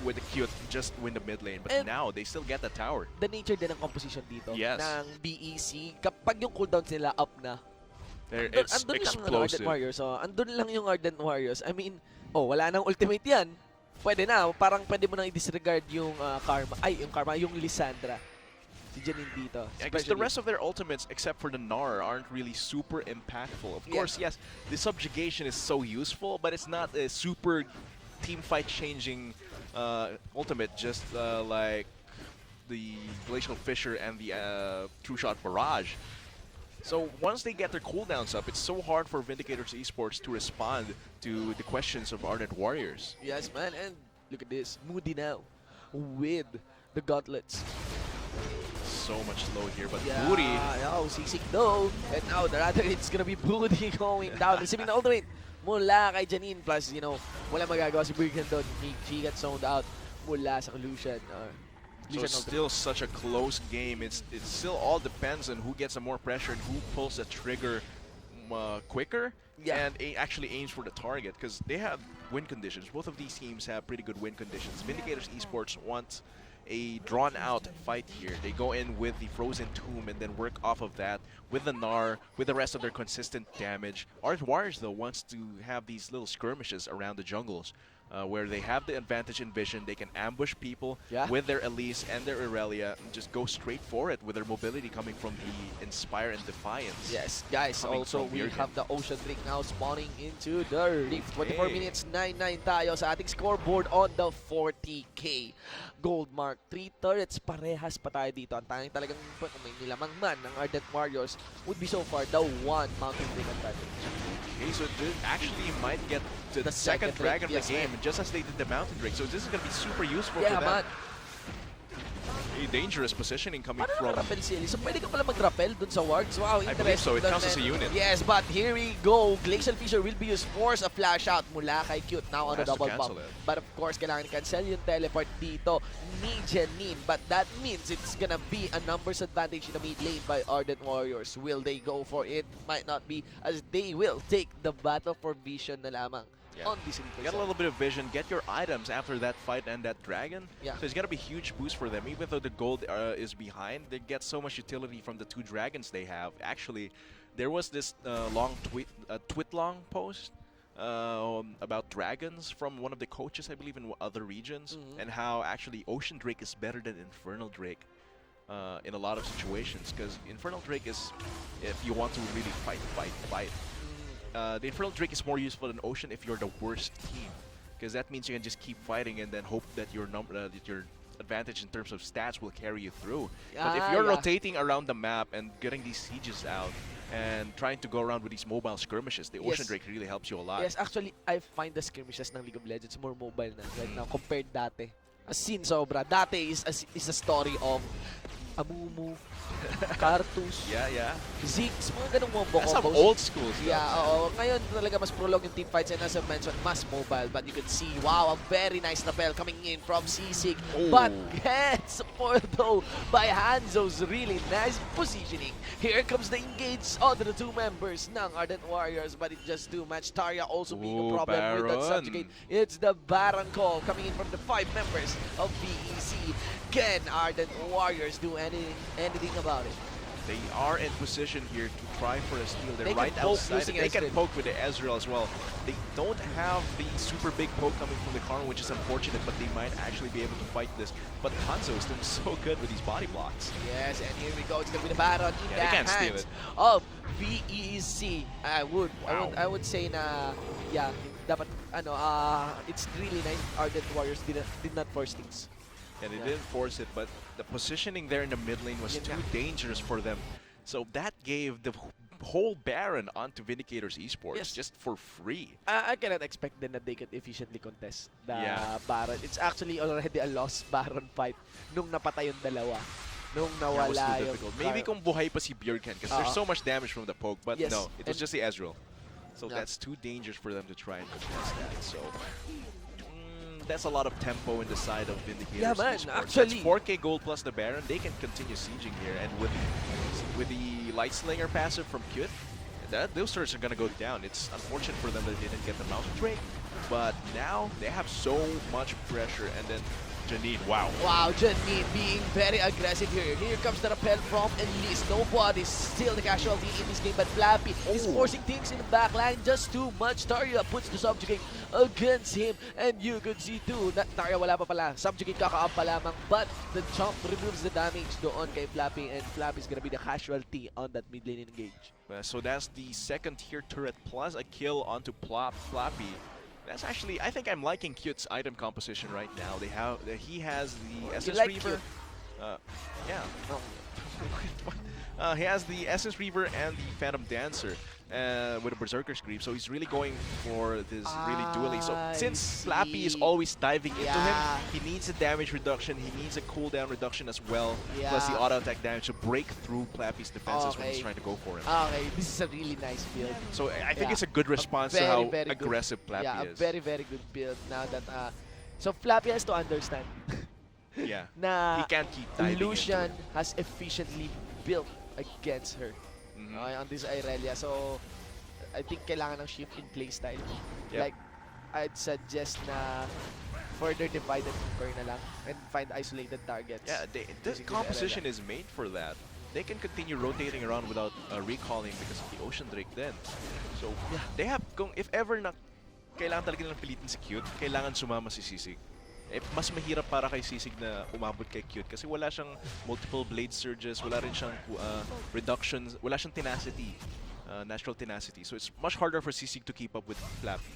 with the Q just win the mid lane. But And now, they still get the tower. The nature din ng composition dito Yes. ng BEC, kapag yung cooldowns nila up na, It's andun lang ang Ardent explosive. Warriors. Oh. Andun lang yung Ardent Warriors. I mean, wala nang ultimate yan. Pwede na. Parang pwede mo nang i-disregard yung yung Lissandra. Si Janine dito. Yeah, because the rest of their ultimates, except for the Gnar, aren't really super impactful. Of course, yes, the subjugation is so useful, but it's not a super team fight changing ultimate, just like the Glacial Fissure and the True Shot Barrage. So once they get their cooldowns up, it's so hard for Vindicators Esports to respond to the questions of Ardent Warriors. Yes, man. And look at this. Moody now with the gauntlets. So much slow here, but Yeah, Booty. no, sisig though. And now the rather it's gonna be Booty going down. Receiving the ultimate mula kay Janine. Plus, you know, wala magagawa si Birken doon. She got zoned out mula sa Lucian. So it's still such a close game. It still all depends on who gets some more pressure and who pulls the trigger quicker and actually aims for the target, because they have win conditions. Both of these teams have pretty good win conditions. Vindicators Esports want a drawn-out fight here. They go in with the Frozen Tomb and then work off of that with the Gnar, with the rest of their consistent damage. Ardent Warriors, though, wants to have these little skirmishes around the jungles, where they have the advantage in vision. They can ambush people with their Elise and their Irelia and just go straight for it with their mobility coming from the Inspire and Defiance. Yes, guys, also we have the Ocean Drake now spawning into the Reef. 24 minutes, 9-9 tayo sa ating scoreboard on the 40k gold mark. 3 turrets, parehas pa tayo dito. Ang tanging talagang kung may nilamang man ng Ardent Warriors would be so far the one Mountain Drake advantage. Okay, so this actually might get to the second Dragon of the game, just as they did the Mountain Drake. So this is going to be super useful for them. Man. A dangerous positioning coming Paano from... rappel si Ellie? So pwede ka pala mag-rappel dun sa wards. Wow, I interesting. believe so. It dun, counts as a man. unit. Yes, but here we go. Glacial Fissure will be used. Force a flash out mula kay Cute. Now on the double bump. But of course, kailangan i-cancel yung teleport dito ni Janine. But that means it's gonna be a numbers advantage in the mid lane by Ardent Warriors. Will they go for it? Might not be, as they will take the battle for vision na lamang. On this get a little bit of vision, get your items after that fight and that dragon. Yeah. So it's going to be a huge boost for them. Even though the gold is behind, they get so much utility from the 2 dragons they have. Actually, there was this long tweet-long post about dragons from one of the coaches, I believe, in other regions, and how actually Ocean Drake is better than Infernal Drake in a lot of situations. Because Infernal Drake is, if you want to really fight. The Infernal Drake is more useful than Ocean if you're the worst team, because that means you can just keep fighting and then hope that your advantage in terms of stats will carry you through. But if you're rotating around the map and getting these sieges out and trying to go around with these mobile skirmishes, the Ocean Drake really helps you a lot. Yes, actually, I find the skirmishes ng League of Legends more mobile na right now compared dati. As in, sobra. Dati is a story of Amumu, Cartus, Ziggs, mga ganong combo. That's some old school stuff. Yeah, oo. Ngayon talaga mas prolong yung team fights and as I mentioned, mas mobile. But you can see, wow, a very nice rappel coming in from Sisig. But gets support though by Hanzo's really nice positioning. Here comes the engage on the 2 members ng Ardent Warriors, but it's just too much. Tarya also being a problem with that subjugate. It's the Baron call coming in from the 5 members of VEC. Can Ardent Warriors do anything about it? They are in position here to try for a steal. They're They right can poke outside. using They can Ezreal. poke with the Ezreal as well. They don't have the super big poke coming from the Karn, which is unfortunate, but they might actually be able to fight this. But Hanzo is doing so good with these body blocks. Yes, and here we go. It's gonna be the Baron in the they can't steal hands it. of VEC. I would say na dapat it's really nice Ardent Warriors did not force things. And they didn't force it, but the positioning there in the mid lane was too dangerous for them. So that gave the whole Baron onto Vindicators Esports just for free. I cannot expect then that they can efficiently contest the Baron. It's actually already a lost Baron fight nung napatay yung dalawa. Nung nawala yung Maybe kung buhay pa si Bjergsen, because there's so much damage from the poke, but no, it was just the Ezreal. So that's too dangerous for them to try and contest that. So that's a lot of tempo in the side of Vindicators Esports. Actually. That's 4k gold plus the Baron. They can continue sieging here, and with the Light Slinger passive from Cute, those turrets are gonna go down. It's unfortunate for them that they didn't get the Mountain Drake, but now they have so much pressure, and then Janine, wow. Wow, Janine being very aggressive here. Here comes the rappel from Elise. Nobody's still the casualty in this game, but Flappy is forcing things in the back line. Just too much. Tarya puts the subjugate against him, and you could see too that Tarya wala pa pala. Subjugate kakaam pa lamang, but the jump removes the damage doon kay Flappy, and Flappy is gonna be the casualty on that mid lane engage. So that's the second tier turret plus a kill onto Flappy. That's actually, I think I'm liking Cute's item composition right now. He has the SS like Reaver. He has the Essence Reaver and the Phantom Dancer with a Berserker's Creep, so he's really going for this really dually. So I since Flappy is see. always diving into Yeah. him, he needs a damage reduction, he needs a cooldown reduction as well, plus the Yeah. auto attack damage to break through Flappy's defenses when he's Okay. trying to go for him. Okay, this is a really nice build. So I think Yeah. it's a good response to very, how very good. aggressive Flappy Yeah, a is. very, very good build now that... so Flappy has to understand Yeah, na he can't keep diving Lucian into it. has efficiently built against her Mhm. on this Irelia. So, I think kailangan ng shift in playstyle. Yep. Like, I'd suggest na further divide and conquer na lang and find isolated targets. Yeah, the using composition is made for that. They can continue rotating around without recalling because of the Ocean Drake then. So, Yeah. they have, if ever na kailangan talaga nilang pilitin si Cute, kailangan sumama si Sisig. Eh, mas mahirap para kay Sisig na umabot kay Cute kasi wala siyang multiple blade surges, wala rin siyang reductions, wala siyang tenacity, natural tenacity. So it's much harder for Sisig to keep up with Flappy.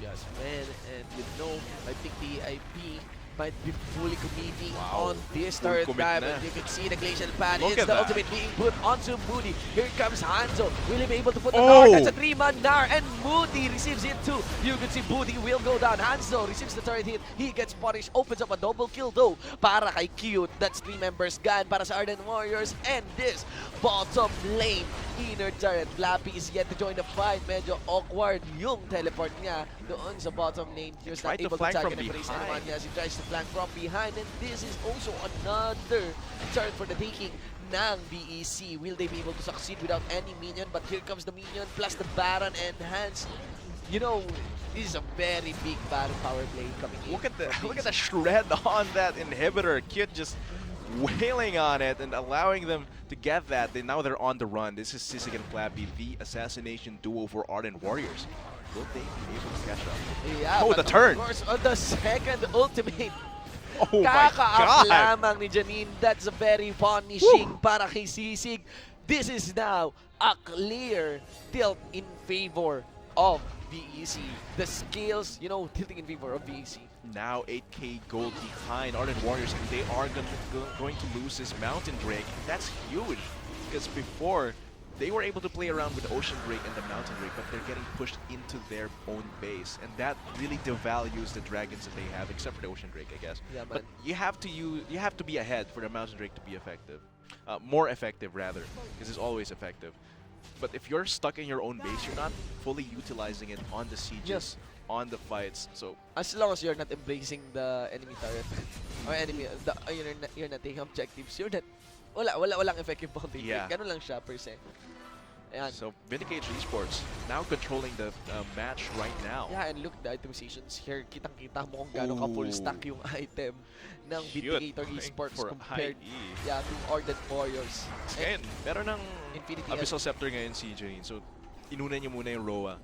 Yes, man. And you know, I think the IP might be fully committing Wow. on this Full third commit diamond. na. You can see the glacial pad. Look It's at the that. ultimate being put onto Moody. Here comes Hanzo. Will he be able to put the Oh! Nar? That's a 3-man Nar. And Moody receives it too. You can see Moody will go down. Hanzo receives the third hit. He gets punished. Opens up a double kill though. Para kay Cute. That's 3 members gone. Para sa Ardent Warriors. And this bottom lane. Inner turret. Flappy is yet to join the fight. Medyo awkward yung teleport niya doon sa bottom lane. He was not tried to able to flank tag from and embrace behind. anyone. Yes, he tries to flank from behind. And this is also another turret for the taking ng BEC. Will they be able to succeed without any minion? But here comes the minion plus the Baron and Hans. You know, this is a very big Baron power play coming in. Look at the from look at the BEC. shred on that inhibitor. Cute just wailing on it and allowing them to get that. Now they're on the run. This is Sisig and Flappy, the assassination duo for Ardent Warriors. Will they be able to catch up? Yeah, Oh, but the turn. Of course, on the second ultimate, Oh my kaka-up god! lamang ni Janine. That's very punishing para kay Sisig. This is now a clear tilt in favor of BEC. The skills, you know, tilting in favor of BEC. Now 8k gold behind Ardent Warriors, and they are going to lose this Mountain Drake. That's huge, because before they were able to play around with the Ocean Drake and the Mountain Drake, but they're getting pushed into their own base, and that really devalues the dragons that they have, except for the Ocean Drake, I guess. Yeah, But man. you have to be ahead for the Mountain Drake to be effective, more effective rather, because it's always effective. But if you're stuck in your own base, you're not fully utilizing it on the sieges, on the fights. So As long as you're not embracing the enemy turret or enemy, you're not taking objectives, you're not, walang effective bounty. Yeah. Ganun lang siya per se. Ayan. So Vindicator Esports now controlling the match right now. Yeah, and look, the itemizations here, kitang-kita mo kung gano'ng ka-full Ooh. stack yung item ng Cute. Vindicator Going Esports for compared IE. yeah, to Ardent Warriors. Ngayon, meron ng Infinity Abyssal Scepter ngayon si Janine. So, inuna niya muna yung Roa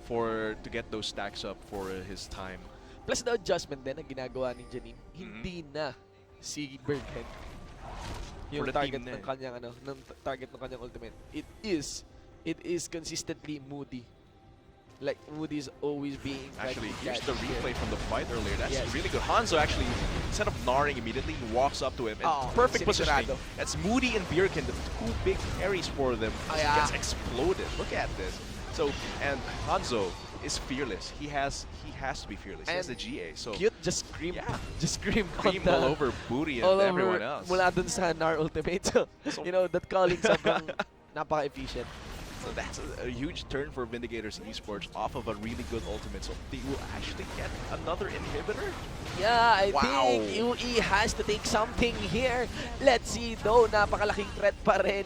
to get those stacks up for his time. Plus the adjustment din na ginagawa ni Janine, Mm-hmm. hindi na si Berghead yung For the target team na ng kanyang target ng kanyang ultimate. It is consistently Moody. Like Moody is always being Actually, tried here's to the catch here. replay from the fight earlier. That's Yes. really good. Hanzo actually, instead of narring immediately, he walks up to him. And Oh, perfect sinisigurado. positioning. That's Moody and Birkin, the two big carries for them. Oh, He yeah. gets exploded. Look at this. So, and Hanzo is fearless. He has to be fearless. He has And the GA. So, Cute just scream. Yeah. Just scream cream all over Booty and all everyone over else. mula dun sa Nar ultimate. So, So- you know, that calling sobrang napaka-efficient. So that's a huge turn for Vindicators Esports off of a really good ultimate. So they will actually get another inhibitor? Yeah, I Wow. think UE has to take something here. Let's see though, napakalaking threat pa rin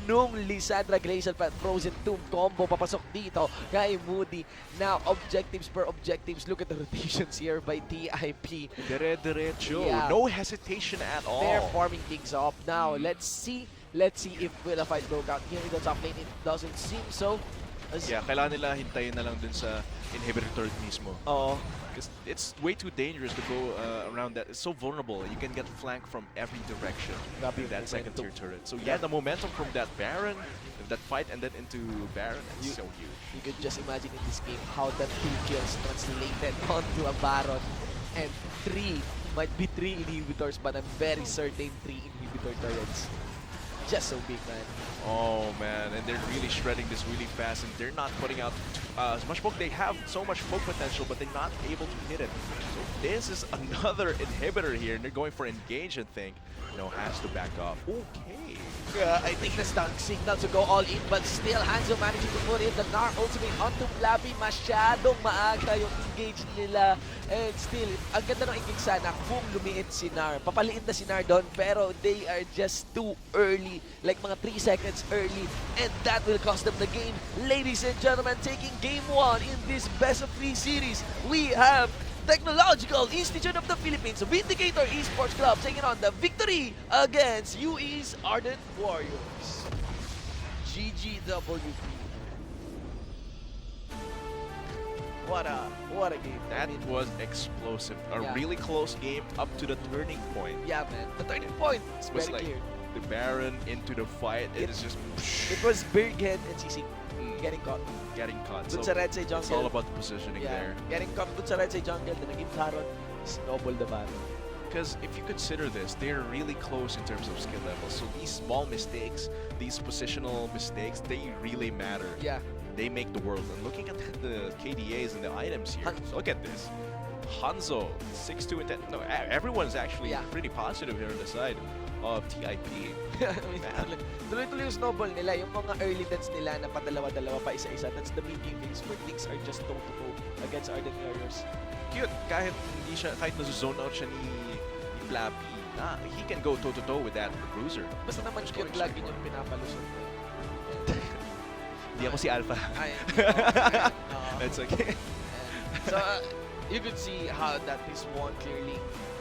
nung Lysandra Glacial Path Frozen Tomb combo papasok dito kay Moody. Now, objectives per objectives. Look at the rotations here by TIP. Dire-diretso. Yeah. No hesitation at all. They're farming things up. Now, let's see if will a fight broke out here in the top lane. It doesn't seem so. As Yeah, kailangan nila hintayin na lang dun sa inhibitor turret mismo. Oo. Because it's way too dangerous to go around that. It's so vulnerable. You can get flanked from every direction Grabe with yung that second tier momentum. turret. So yeah, the momentum from that Baron, that fight and then into Baron, that's so huge. You could just imagine in this game how that 2 kills translated onto a Baron. And 3, might be 3 inhibitors, but I'm very certain 3 inhibitor turrets. just so big, man. Oh man, and they're really shredding this really fast, and they're not putting out as much smoke. They have so much smoke potential, but they're not able to hit it. So this is another inhibitor here, and they're going for engage and think. No, has to back off. Okay. I think the stun signal to go all in, but still Hanzo managing to put in the Nar ultimate onto Flappy. Masyadong maaga yung engage nila. And still, ang ganda ng engage sana kung lumiit si Nar. Papaliit na si Nar doon, pero they are just too early. Like mga 3 seconds early. And that will cost them the game. Ladies and gentlemen, taking game 1 in this best of 3 series, we have Technological Institute of the Philippines, Vindicator Esports Club taking on the victory against UE's Ardent Warriors. GGWP. What a game. That was explosive. A Yeah. really close game up to the turning point. Yeah, man. The turning point is It was very like clear. the Baron into the fight. It is just It was Berghead and CC getting caught. getting caught. Dun So sa Red Side it's all Jungle. about the positioning Yeah, there. getting caught dun sa Red Side Jungle. Then naging Taron, snowball the battle. Because if you consider this, they're really close in terms of skill level. So these small mistakes, these positional mistakes, they really matter. Yeah. They make the world. And looking at the KDAs and the items here, Hanzo. look at this. Hanzo, 6-2 and 10. No, everyone's actually Yeah. pretty positive here on the side of TIP. I mean, tuloy-tuloy yung snowball nila, yung mga early deaths nila na padalawa-dalawa pa isa-isa. That's the mid-game phase where things are just toe-to-toe against Ardent Warriors. Cute, kahit na-zone out siya ni Flappy, he can go toe-to-toe with that bruiser. Basta naman Just cute going lagi straight yung for it. pinapalusot. Hindi ako si Alpha. Ay, That's okay. So, you could see how that is won clearly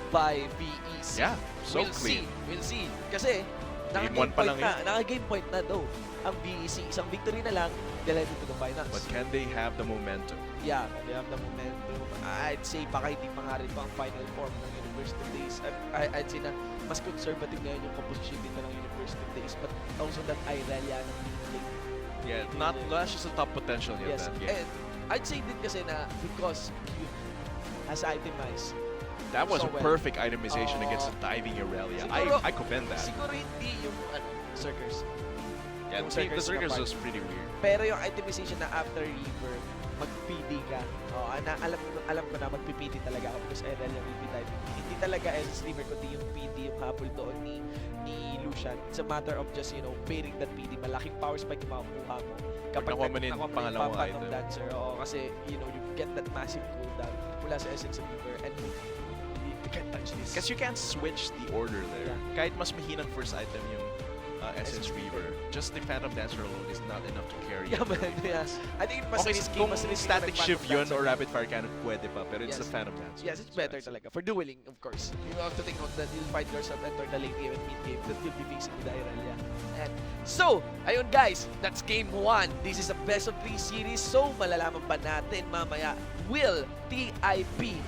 by VEC. Yeah, so we'll clean. We'll see. Kasi, Game naka-game one pa point lang na. Naka-game point na daw. Ang VEC, isang victory na lang, they'll head into the finals. But can they have the momentum? Yeah, they have the momentum. I'd say baka hindi pa nga rin pa ang final form ng University Days. I'd say na mas conservative ngayon yung composition dito ng University Days, but also that Irelia ng team. Yeah, not just the top potential yet Yes, that game. and I'd say din kasi na because Q has itemized. That was so a well. perfect itemization against the diving Aurelia. Siguro- I commend that. Siguro hindi yung Circus. Yeah, yung the Circus na circus part. was pretty weird. Pero yung itemization na after Reaper, mag-PD ka. Alam ko na mag-PD talaga ako because Irelia will be diving. Hindi talaga as streamer kundi yung PD yung habol doon ni Lucian. It's a matter of just, pairing that PD. Malaking power spike yung makukuha mo. nakuha mo na yung pangalawang pump item. ng Dancer. Oo, kasi, you get that massive cooldown mula sa Essence of Reaper and you can't touch this. Because you can't switch the order there. Yeah. Kahit mas mahinang first item yung Essence Reaver, just the Phantom Dancer alone is not enough to carry. Yeah, man. Yeah. I think mas Okay, risky, kung mas risky static mag-Phantom shift yun Dancer. or rapid fire cannon, pwede pa. Pero it's Yes. the Phantom Dancer. Yes, it's That's better why I talaga. For dueling, of course. You have to take note that you'll find yourself enter the late game and mid game that you'll be facing with Irelia. And so, ayun guys, that's game 1. This is a best of 3 series. So, malalaman pa natin mamaya, will TIP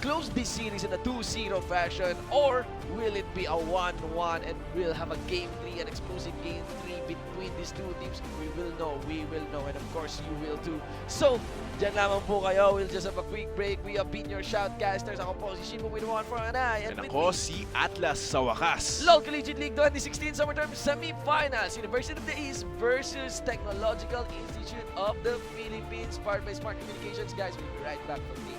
close this series in a 2-0 fashion or will it be a 1-1 and we'll have a game 3, an explosive game 3 between these two teams? We will know, and of course you will too. So, dyan lamang po kayo. We'll just have a quick break. We have been your shoutcasters. Ako po si Shinmo with one for an eye. And with ako me, si Atlas sa wakas. LOL Collegiate League 2016 Summer Term Semifinals, University of the East versus Technological Institute of the Philippines, powered by Smart Communications. Guys, we'll be right back for me.